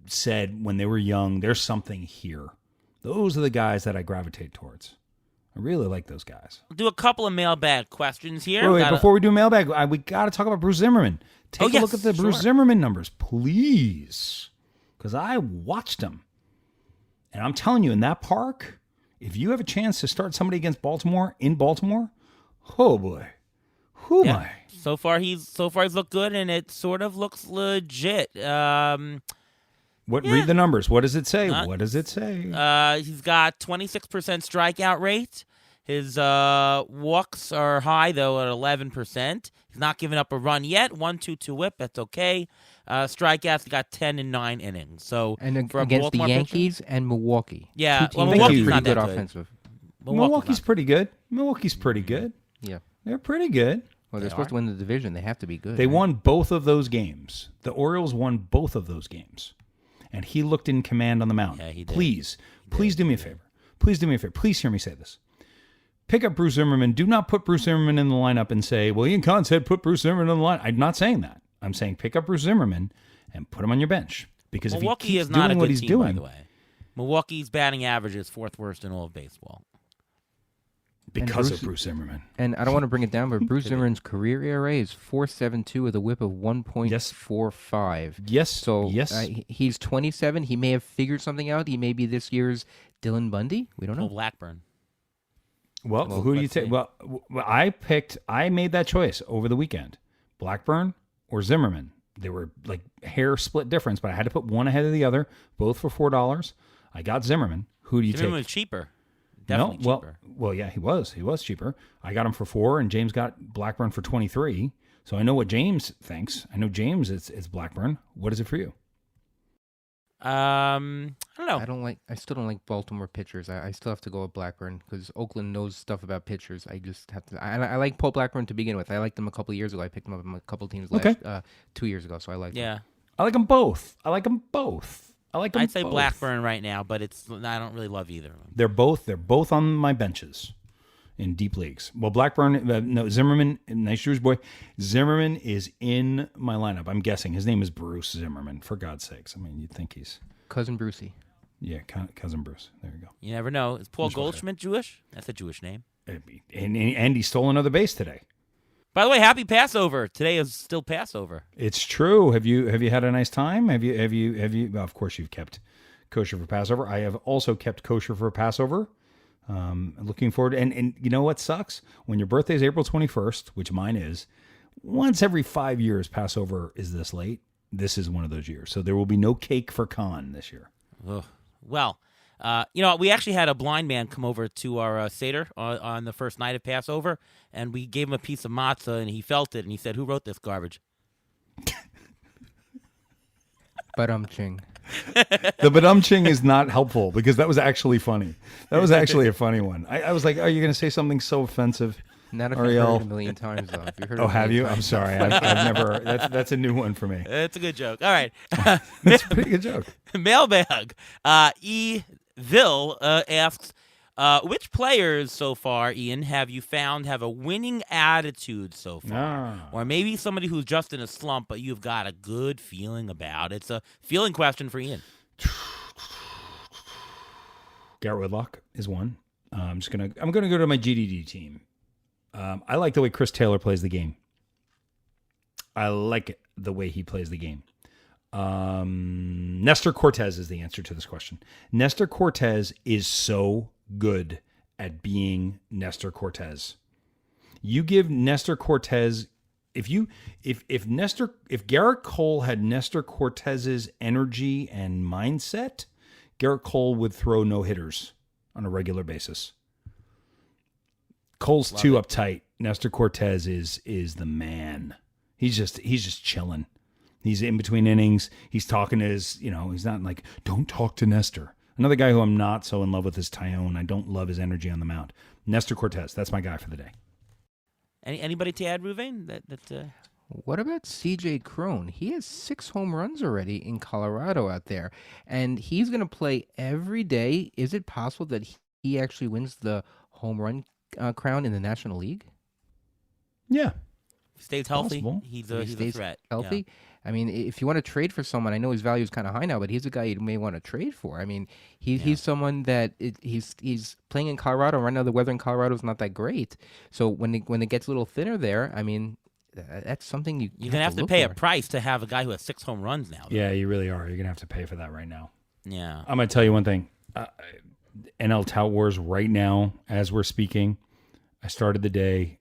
said when they were young, there's something here. Those are the guys that I gravitate towards. I really like those guys. Do a couple of mailbag questions here. Wait, before we do mailbag, we got to talk about Bruce Zimmerman. Take a yes, look at the Bruce sure. Zimmerman numbers, please. Because I watched him. And I'm telling you, in that park, if you have a chance to start somebody against Baltimore in Baltimore, oh boy. Who am I? So far he's looked good, and it sort of looks legit. Read the numbers. What does it say? What does it say? He's got 26% strikeout rate. His walks are high, though, at 11%. He's not giving up a run yet. 1.22 whip. That's okay. Strikeouts, he got 10 in 9 innings. So And for a against the Baltimore Yankees and Milwaukee. Yeah, Two well, teams Milwaukee's that are not pretty that good good. offensive. Milwaukee's pretty good. Milwaukee's pretty good. Yeah. They're pretty good. Well, they're supposed to win the division. They have to be good. They right? won both of those games. The Orioles won both of those games. And he looked in command on the mound. Yeah, he did. Please do me a favor. Please do me a favor. Please hear me say this. Pick up Bruce Zimmerman. Do not put Bruce Zimmerman in the lineup and say, well, Ian Kahn said put Bruce Zimmerman in the lineup. I'm not saying that. I'm saying pick up Bruce Zimmerman and put him on your bench. Because Milwaukee if he is keeps not doing a what good he's team, doing, by the way. Milwaukee's batting average is 4th worst in all of baseball. because Bruce- of Bruce Zimmerman. And I don't want to bring it down, but Bruce Zimmerman's career ERA is 4.72 with a whip of 1.45. Yes. So yes. he's 27. He may have figured something out. He may be this year's Dylan Bundy. We don't Well, know. Blackburn. Well, Well, who do you let's take? see. Well, I made that choice over the weekend. Blackburn or Zimmerman. They were like hair split difference, but I had to put one ahead of the other, both for $4. I got Zimmerman. Who do you Zimmerman take? was cheaper. Definitely no, cheaper. well, yeah, he was cheaper. I got him for $4, and James got Blackburn for $23. So I know what James thinks. I know James it's Blackburn. What is it for you? I don't know. I still don't like Baltimore pitchers. I still have to go with Blackburn because Oakland knows stuff about pitchers. I just have to. I like Paul Blackburn to begin with. I liked him a couple of years ago. I picked him up in a couple of teams Okay. 2 years ago, so I like him. Yeah. I like them both. I like them both. I'd say Blackburn right now, but I don't really love either of them. They're both on my benches in deep leagues. Well, Blackburn, no, Zimmerman, nice Jewish boy. Zimmerman is in my lineup. I'm guessing his name is Bruce Zimmerman. For God's sakes, I mean, you'd think he's Cousin Brucey. cousin Bruce. There you go. You never know. Is Paul That's right. Goldschmidt Jewish? That's a Jewish name. And he stole another base today. By the way, happy Passover. Today is still Passover. It's true. Have you had a nice time? Have you? Well, of course, you've kept kosher for Passover. I have also kept kosher for Passover. Looking forward, and you know what sucks? When your birthday is April 21st, which mine is, once every 5 years, Passover is this late. This is one of those years. So there will be no cake for Khan this year. Ugh. Well, we actually had a blind man come over to our Seder on the first night of Passover, and we gave him a piece of matzah, and he felt it, and he said, "Who wrote this garbage?" Ching. The badum-ching is not helpful because that was actually funny. That was actually a funny one. I was like, are you going to say something so offensive? Not if you've Ariel. heard it a million times, though. If you heard it Oh, a have million you? I'm times- sorry. I've never. That's a new one for me. It's a good joke. All right. It's a pretty good joke. Mailbag. Ville asks, which players so far, Ian, have you found have a winning attitude so far? Or maybe somebody who's just in a slump, but you've got a good feeling about. It's a feeling question for Ian. Garrett Whitlock is one. I'm gonna go to my GDD team. I like the way Chris Taylor plays the game. I like the way he plays the game. Nestor Cortez is the answer to this question. Nestor Cortez is so good at being Nestor Cortez. You give Nestor Cortez if Garrett Cole had Nestor Cortez's energy and mindset, Garrett Cole would throw no hitters on a regular basis. Cole's too uptight. Nestor Cortez is the man. He's just chilling. He's in between innings. He's talking to his, he's not like, don't talk to Nestor. Another guy who I'm not so in love with is Tyone. I don't love his energy on the mound. Nestor Cortez, that's my guy for the day. Anybody to add, Ruvain? What about C.J. Cron? He has 6 home runs already in Colorado out there, and he's going to play every day. Is it possible that he actually wins the home run crown in the National League? Yeah. Stays healthy. Possible. He's If he a stays threat. healthy. I mean, if you want to trade for someone, I know his value is kind of high now, but he's a guy you may want to trade for. I mean, he's someone that he's playing in Colorado. Right now, the weather in Colorado is not that great. So when it gets a little thinner there, I mean, that's something You're gonna have to look pay a for. price to have a guy who has 6 home runs now. Yeah, you really are. You're gonna have to pay for that right now. Yeah. I'm gonna tell you one thing. NL Tout Wars right now, as we're speaking. I started the day.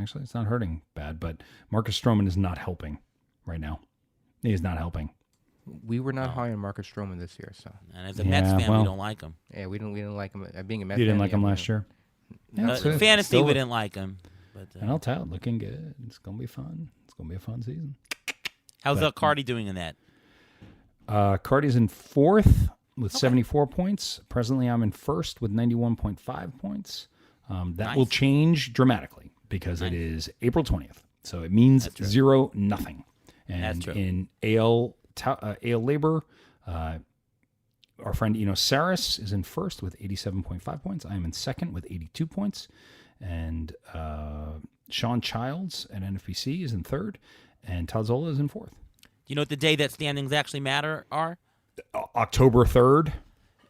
Actually, it's not hurting bad, but Marcus Stroman is not helping right now. He is not helping. We were not high on Marcus Stroman this year, so And as a Mets fan, we don't like him. yeah, we didn't like him. Being a Mets You didn't fan, like him last year. Fantasy, Still- we didn't like him. But NL Tout looking good. It's gonna be fun. It's gonna be a fun season. how's Cardi doing in that? Cardi's in 4th with 74 points. Presently, I'm in 1st with 91.5 points. That will change dramatically because it is April 20th. So it means 0-0. And That's true. in AL Labor, our friend Eno Saris is in 1st with 87.5 points. I am in 2nd with 82 points. And Sean Childs at NFBC is in 3rd. And Todd Zola is in 4th. You know what the day that standings actually matter are? October 3rd.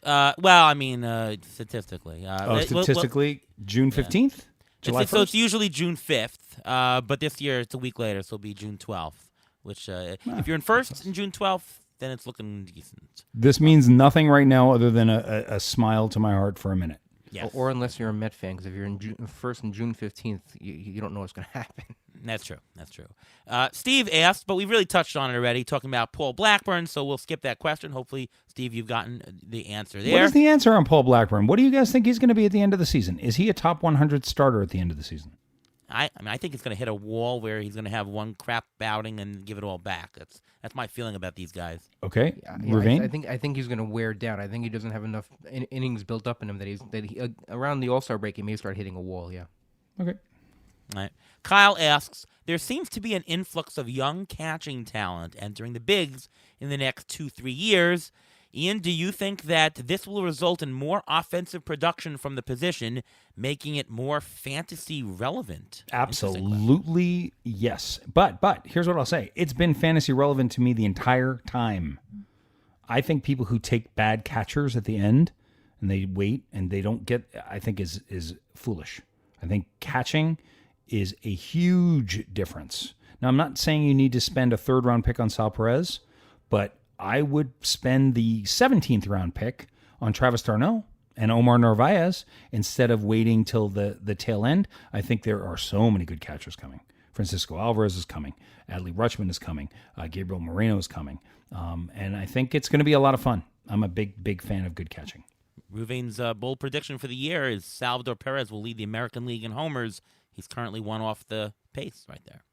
Well, I mean, statistically. Statistically, June 15th? July 1st? So it's usually June 5th, but this year it's a week later, so it'll be June 12th, which if you're in 1st in June 12th, then it's looking decent. This means nothing right now other than a smile to my heart for a minute. Yes. Or unless you're a Met fan, because if you're in first and June 15th, you don't know what's going to happen. That's true. Steve asked, but we really touched on it already, talking about Paul Blackburn, so we'll skip that question. Hopefully, Steve, you've gotten the answer there. What is the answer on Paul Blackburn? What do you guys think he's going to be at the end of the season? Is he a top 100 starter at the end of the season? I think it's going to hit a wall where he's going to have one crap outing and give it all back. That's my feeling about these guys. Okay, Yeah, Ravine? I think he's going to wear down. I think he doesn't have enough innings built up in him that he around the All-Star break he may start hitting a wall. Yeah. Okay. All right. Kyle asks, there seems to be an influx of young catching talent entering the bigs in the next 2-3 years. Ian, do you think that this will result in more offensive production from the position, making it more fantasy relevant? Absolutely, yes. But here's what I'll say. It's been fantasy relevant to me the entire time. I think people who take bad catchers at the end and they wait and they don't get, I think is foolish. I think catching is a huge difference. Now, I'm not saying you need to spend a 3rd round pick on Sal Perez, but I would spend the 17th round pick on Travis d'Arnaud and Omar Narvaez instead of waiting till the tail end. I think there are so many good catchers coming. Francisco Alvarez is coming. Adley Rutschman is coming. Gabriel Moreno is coming. And I think it's going to be a lot of fun. I'm a big fan of good catching. Ruvain's bold prediction for the year is Salvador Perez will lead the American League in homers. He's currently one off the pace right there.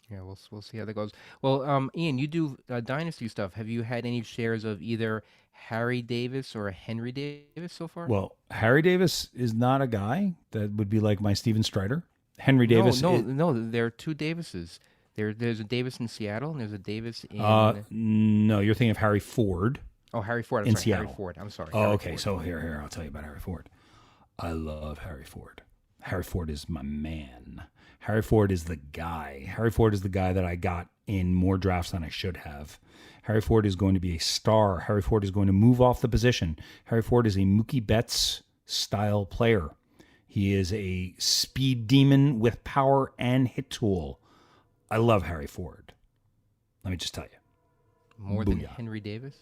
Yeah, we'll see how that goes. Well, Ian, you do dynasty stuff. Have you had any shares of either Harry Davis or Henry Davis so far? Well, Harry Davis is not a guy that would be like my Steven Strider. Henry Davis. No, there are 2 Davises. There's a Davis in Seattle, and there's a Davis in. No, you're thinking of Harry Ford. Oh, Harry Ford. in Harry Seattle. Ford. I'm sorry. Oh, Harry okay. Ford. So here, I'll tell you about Harry Ford. I love Harry Ford. Harry Ford is my man. Harry Ford is the guy. Harry Ford is the guy that I got in more drafts than I should have. Harry Ford is going to be a star. Harry Ford is going to move off the position. Harry Ford is a Mookie Betts style player. He is a speed demon with power and hit tool. I love Harry Ford. Let me just tell you. More than Booyah. Henry Davis?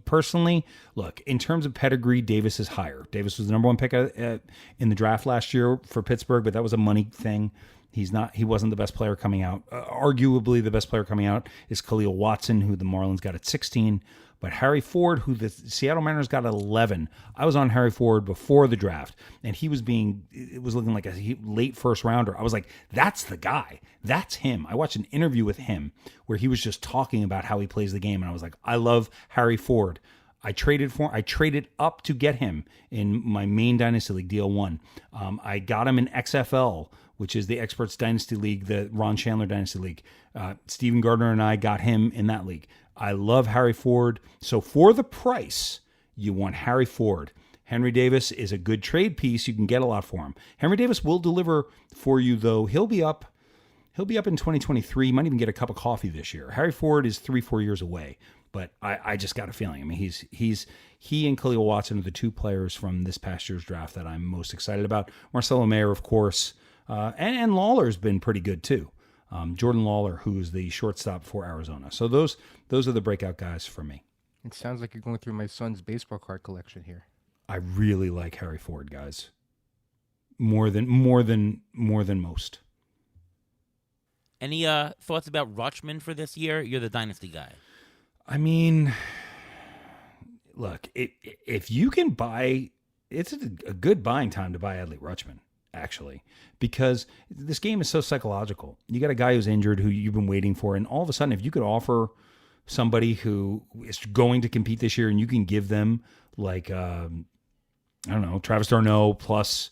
Personally, look, in terms of pedigree, Davis is higher. Davis was the number 1 pick in the draft last year for Pittsburgh, but that was a money thing. He wasn't the best player coming out. Arguably, the best player coming out is Khalil Watson, who the Marlins got at 16. But Harry Ford, who the Seattle Mariners got at 11, I was on Harry Ford before the draft, and it was looking like a late first rounder. I was like, that's the guy. That's him. I watched an interview with him where he was just talking about how he plays the game, and I was like, I love Harry Ford. I traded up to get him in my main Dynasty League, DL1. I got him in XFL, which is the Experts Dynasty League, the Ron Chandler Dynasty League. Steven Gardner and I got him in that league. I love Harry Ford. So for the price, you want Harry Ford. Henry Davis is a good trade piece. You can get a lot for him. Henry Davis will deliver for you, though. He'll be up in 2023. He might even get a cup of coffee this year. Harry Ford is 3-4 years away, but I just got a feeling. I mean, he and Khalil Watson are the two players from this past year's draft that I'm most excited about. Marcelo Mayer, of course, and Lawler's been pretty good too. Jordan Lawler, who's the shortstop for Arizona. So those are the breakout guys for me. It sounds like you're going through my son's baseball card collection here. I really like Harry Ford, guys. More than most. Any thoughts about Rutschman for this year? You're the dynasty guy. I mean, look, if you can buy, it's a good buying time to buy Adley Rutschman, actually, because this game is so psychological. You got a guy who's injured who you've been waiting for, and all of a sudden, if you could offer somebody who is going to compete this year and you can give them like, I don't know, Travis d'Arnaud plus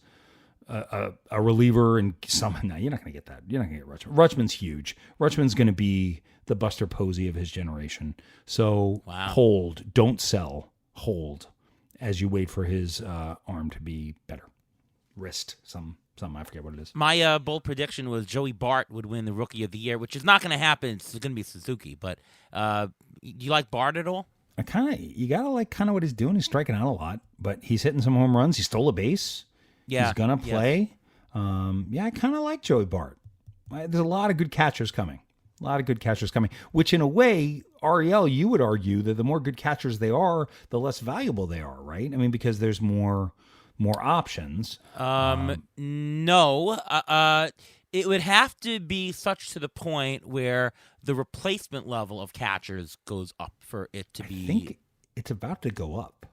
a reliever and some. No, you're not going to get that. You're not going to get Rutschman. Rutschman's huge. Rutschman's going to be the Buster Posey of his generation. So hold, don't sell, hold as you wait for his arm to be better. Wrist, something, I forget what it is. My bold prediction was Joey Bart would win the Rookie of the Year, which is not going to happen. It's going to be Suzuki. But do you like Bart at all? You gotta like kind of what he's doing. He's striking out a lot, but he's hitting some home runs. He stole a base. Yeah, he's gonna play. Yeah, I kind of like Joey Bart. There's a lot of good catchers coming. Which in a way, Ariel, you would argue that the more good catchers they are, the less valuable they are, right? I mean, because there's more options. No. It would have to be such to the point where the replacement level of catchers goes up for it to be. I think it's about to go up.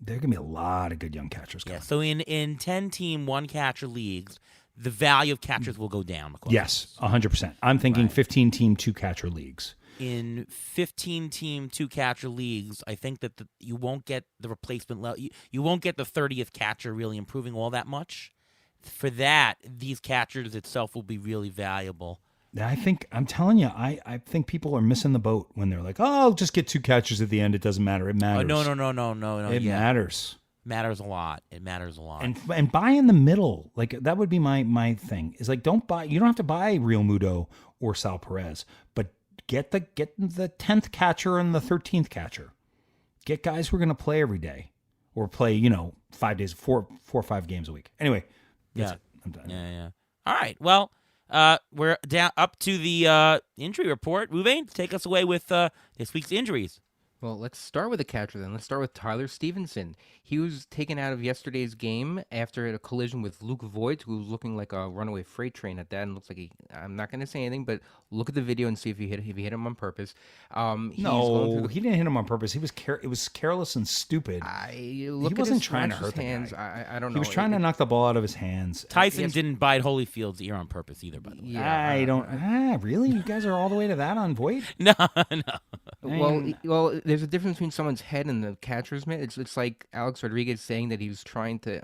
There are going to be a lot of good young catchers coming. Yeah, so in 10-team, one-catcher leagues, the value of catchers will go down. Yes, 100%. I'm thinking 15-team, two-catcher leagues. In 15-team, two-catcher leagues, I think that you won't get the replacement level. You won't get the 30th catcher really improving all that much. For that, these catchers itself will be really valuable. I'm telling you, I think people are missing the boat when they're like, oh, I'll just get two catchers at the end. It doesn't matter. It matters. No. It matters. Matters a lot. It matters a lot. And buy in the middle. Like that would be my thing. Is like you don't have to buy Real Muto or Sal Perez, but get the 10th catcher and the 13th catcher. Get guys who are going to play every day or play, 5 days, four or 5 games a week. Anyway, that's it. I'm done. Yeah. All right. Well, we're down up to the injury report. Ruvain, take us away with this week's injuries. Well, let's start with a catcher then. Let's start with Tyler Stevenson. He was taken out of yesterday's game after a collision with Luke Voigt, who was looking like a runaway freight train at that, and looks like I'm not going to say anything, but look at the video and see if he hit him on purpose. He didn't hit him on purpose. It was careless and stupid. He wasn't trying to hurt the hands. guy. I don't know. He was trying to knock the ball out of his hands. Tyson didn't bite Holyfield's ear on purpose either, by the way. Yeah, I don't. Really? You guys are all the way to that on Voigt? No. Well, there's a difference between someone's head and the catcher's mitt. It's like Alex Rodriguez saying that he was trying to.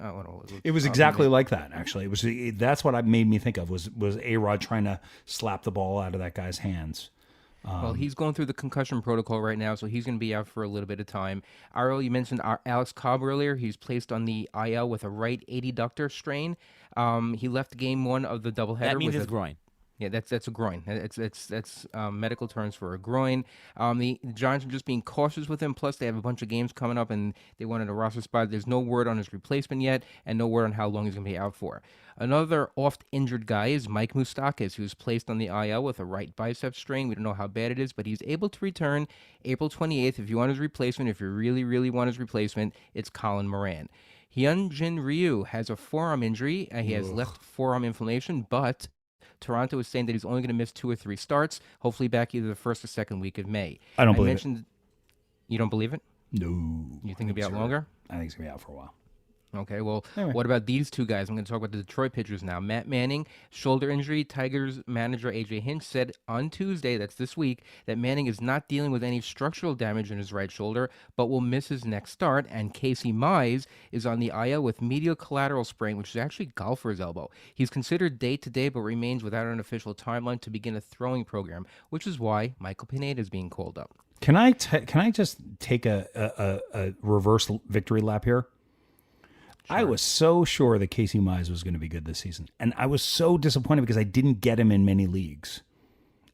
It was exactly like that. Actually, that's what made me think of was A-Rod trying to slap the ball out of that guy's hands. Well, he's going through the concussion protocol right now, so he's going to be out for a little bit of time. Ariel, you mentioned Alex Cobb earlier. He's placed on the IL with a right adductor strain. He left game one of the doubleheader. That means with his groin. Yeah, that's a groin. That's medical terms for a groin. The Giants are just being cautious with him. Plus, they have a bunch of games coming up, and they wanted a roster spot. There's no word on his replacement yet, and no word on how long he's going to be out for. Another oft-injured guy is Mike Moustakas, who's placed on the IL with a right bicep strain. We don't know how bad it is, but he's able to return April 28th. If you want his replacement, if you really, really want his replacement, it's Colin Moran. Hyunjin Ryu has a forearm injury. He has left forearm inflammation, but Toronto is saying that he's only going to miss 2 or 3 starts, hopefully back either the first or second week of May. I don't believe it. You don't believe it? No. You think he'll be out longer? I think he's going to be out for a while. Okay, well, anyway. What about these two guys? I'm going to talk about the Detroit pitchers now. Matt Manning, shoulder injury. Tigers manager A.J. Hinch said on Tuesday, that's this week, that Manning is not dealing with any structural damage in his right shoulder, but will miss his next start. And Casey Mize is on the IL with medial collateral sprain, which is actually golfer's elbow. He's considered day-to-day, but remains without an official timeline to begin a throwing program, which is why Michael Pineda is being called up. Can I just take a reverse victory lap here? I was so sure that Casey Mize was going to be good this season. And I was so disappointed because I didn't get him in many leagues.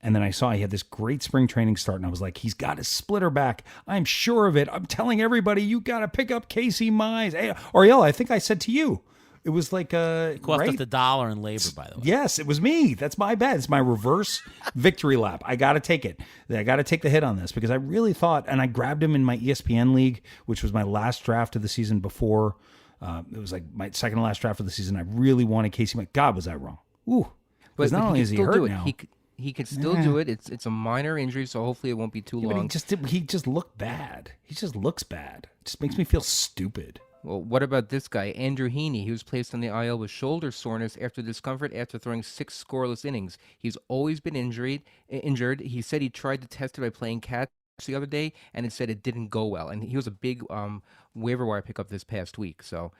And then I saw he had this great spring training start, and I was like, he's got his splitter back. I'm sure of it. I'm telling everybody, you got to pick up Casey Mize. Hey, Ariel, I think I said to you, it was like It cost us $1 in labor, by the way. Yes, it was me. That's my bet. It's my reverse victory lap. I got to take it. I got to take the hit on this because I really thought, and I grabbed him in my ESPN league, which was my last draft of the season before. It was like my second to last draft of the season. I really wanted Casey Mize. God, was I wrong? Ooh. But not only is he hurt now. He can still do it. It's a minor injury, so hopefully it won't be too long. But he just looked bad. He just looks bad. It just makes me feel stupid. Well, what about this guy, Andrew Heaney? He was placed on the IL with shoulder soreness after discomfort after throwing 6 scoreless innings. He's always been injured. He said he tried to test it by playing catch the other day, and it said it didn't go well. And he was a big waiver wire pickup this past week. So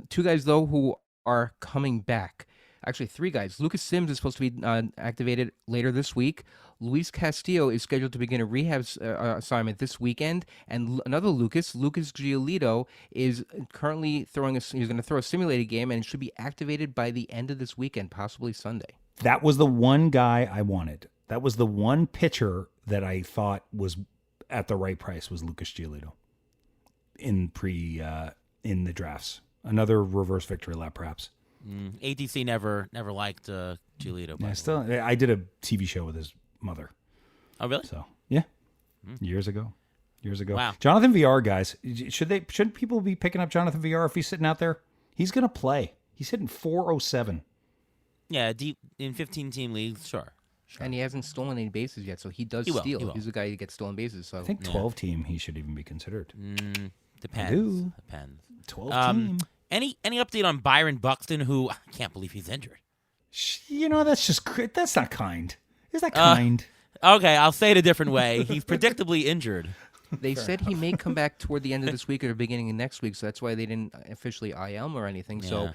2 guys, though, who are coming back. Actually, 3 guys. Lucas Sims is supposed to be activated later this week. Luis Castillo is scheduled to begin a rehab assignment this weekend. And another Lucas Giolito, is currently he's going to throw a simulated game and should be activated by the end of this weekend, possibly Sunday. That was the one guy I wanted. That was the one pitcher that I thought was at the right price was Lucas Giolito in the drafts. Another reverse victory lap, perhaps. ATC never liked Giolito. Yeah, I did a TV show with his mother. Oh, really? So yeah, years ago. Wow. Jonathan VR, guys, shouldn't people be picking up Jonathan VR if he's sitting out there? He's gonna play. He's hitting 407. Yeah, deep in 15-team leagues, sure. And he hasn't stolen any bases yet, so he does He steal. will. He's the guy who gets stolen bases. So I think 12 team he should even be considered. Depends. 12 team. Any update on Byron Buxton, who I can't believe he's injured? That's not kind. Is that kind? Okay, I'll say it a different way. He's predictably injured. They said he may come back toward the end of this week or the beginning of next week, so that's why they didn't officially IL him or anything. Yeah. So,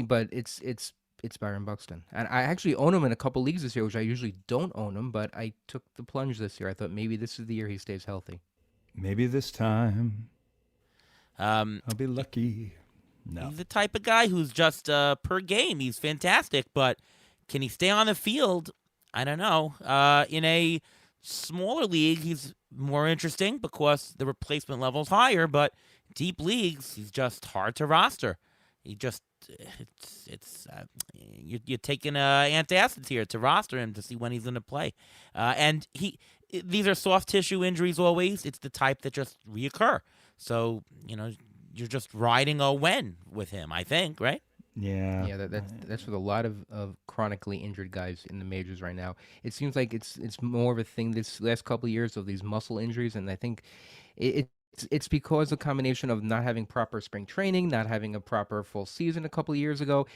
but it's Byron Buxton, and I actually own him in a couple leagues this year, which I usually don't own him. But I took the plunge this year. I thought maybe this is the year he stays healthy. Maybe this time I'll be lucky. No. He's the type of guy who's just per game. He's fantastic, but can he stay on the field? I don't know. In a smaller league, he's more interesting because the replacement level's higher, but deep leagues, he's just hard to roster. You're taking antacids here to roster him to see when he's going to play. And these are soft tissue injuries always. It's the type that just reoccur. So, you're just riding a win with him, I think, right? Yeah. Yeah, that's with a lot of chronically injured guys in the majors right now. It seems like it's more of a thing this last couple of years of these muscle injuries, and I think it's because of a combination of not having proper spring training, not having a proper full season a couple of years ago.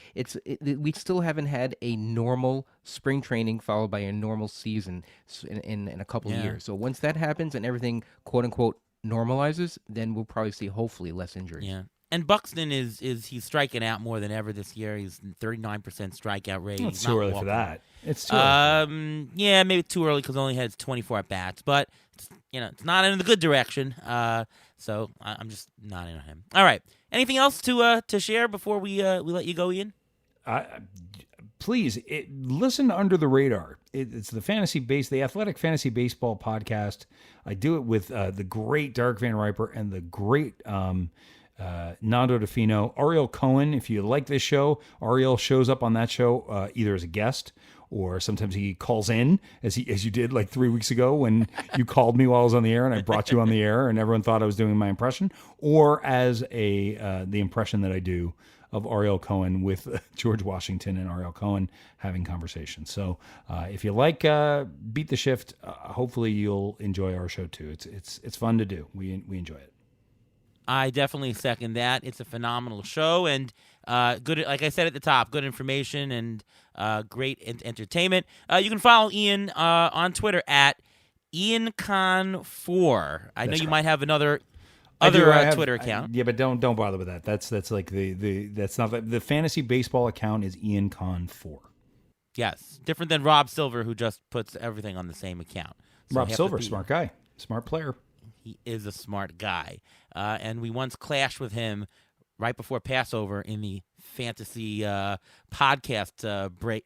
We still haven't had a normal spring training followed by a normal season in a couple of years. So once that happens and everything, quote unquote, normalizes, then we'll probably see hopefully less injuries. Yeah. And Buxton he's striking out more than ever this year. He's 39% strikeout rate. It's too early for that. It's too early. Yeah, maybe too early because he only has 24 at bats, but it's not in the good direction. So I'm just not in on him. All right. Anything else to share before we let you go, Ian? Please listen to Under the Radar. It's the Athletic Fantasy Baseball podcast. I do it with the great Derek Van Riper and the great Nando DeFino. Ariel Cohen, if you like this show, Ariel shows up on that show either as a guest or sometimes he calls in, as you did like 3 weeks ago when you called me while I was on the air and I brought you on the air and everyone thought I was doing my impression, or as the impression that I do of Ariel Cohen with George Washington and Ariel Cohen having conversations. So if you like Beat the Shift, hopefully you'll enjoy our show too. It's fun to do. We enjoy it. I definitely second that. It's a phenomenal show and good. Like I said at the top, good information and great entertainment. You can follow Ian on Twitter at Ian Kahn 4. I know you might have another Twitter account. Yeah, but don't bother with that. That's like that's not the fantasy baseball account is Ian Kahn 4. Yes, different than Rob Silver, who just puts everything on the same account. So Rob Silver, smart guy, smart player. He is a smart guy, and we once clashed with him right before Passover in the fantasy podcast break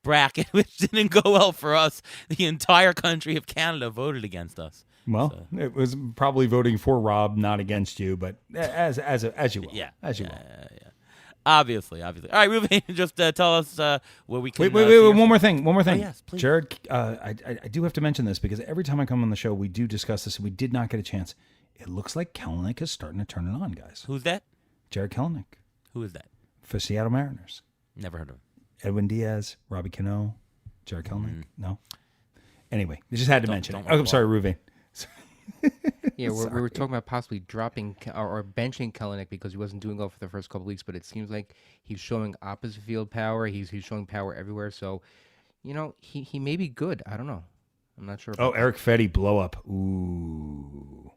bracket, which didn't go well for us. The entire country of Canada voted against us. Well, it was probably voting for Rob, not against you, but as you will. Yeah. As you yeah, will. yeah. Obviously. All right, Ruben, just tell us where we can. Wait, see your one more stuff. thing. One more thing. yes, please. Jared, I do have to mention this because every time I come on the show, we do discuss this, and we did not get a chance. It looks like Kellenick is starting to turn it on, guys. Who's that? Jared Kellenick Who is that? for Seattle Mariners. Never heard of him. Edwin Diaz, Robbie Cano, Jared Kellenick. No? Anyway, I just had to mention it. don't Oh, I'm recall. sorry, Ruben. Yeah, we were talking about possibly dropping or benching Kellenick because he wasn't doing well for the first couple weeks, but it seems like he's showing opposite field power. He's showing power everywhere. So, he may be good. I don't know. I'm not sure. Oh, about Eric Fetty, blow up. Ooh.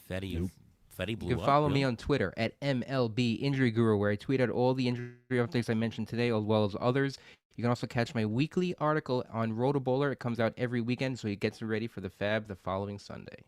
Fetty blew You can up. follow really? me on Twitter at MLB Injury Guru, where I tweet out all the injury updates I mentioned today, as well as others. You can also catch my weekly article on Roto-Bowler. It comes out every weekend, so it gets you ready for the Fab the following Sunday.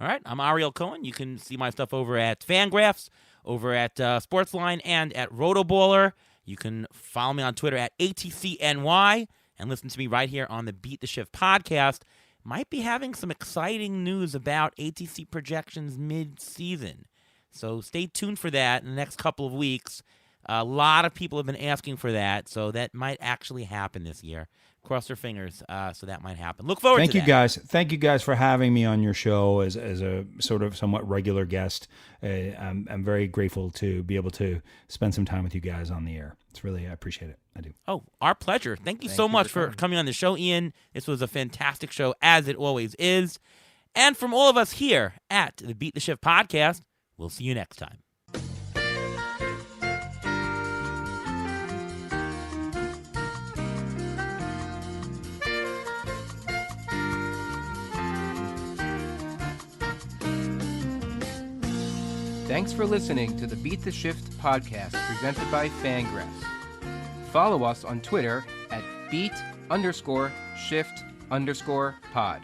All right, I'm Ariel Cohen. You can see my stuff over at Fangraphs, over at Sportsline, and at Roto-Bowler. You can follow me on Twitter at ATCNY and listen to me right here on the Beat the Shift podcast. Might be having some exciting news about ATC projections mid-season. So stay tuned for that in the next couple of weeks. A lot of people have been asking for that, so that might actually happen this year. Cross their fingers, so that might happen. Look forward Thank to you that. guys. Thank you guys for having me on your show as a sort of somewhat regular guest. I'm very grateful to be able to spend some time with you guys on the air. It's really, I appreciate it. I do. Oh, our pleasure. Thank you Thank so you much for for coming. coming on the show, Ian. This was a fantastic show, as it always is. And from all of us here at the Beat the Shift podcast, we'll see you next time. Thanks for listening to the Beat the Shift podcast presented by Fangraphs. Follow us on Twitter at beat_shift_pod.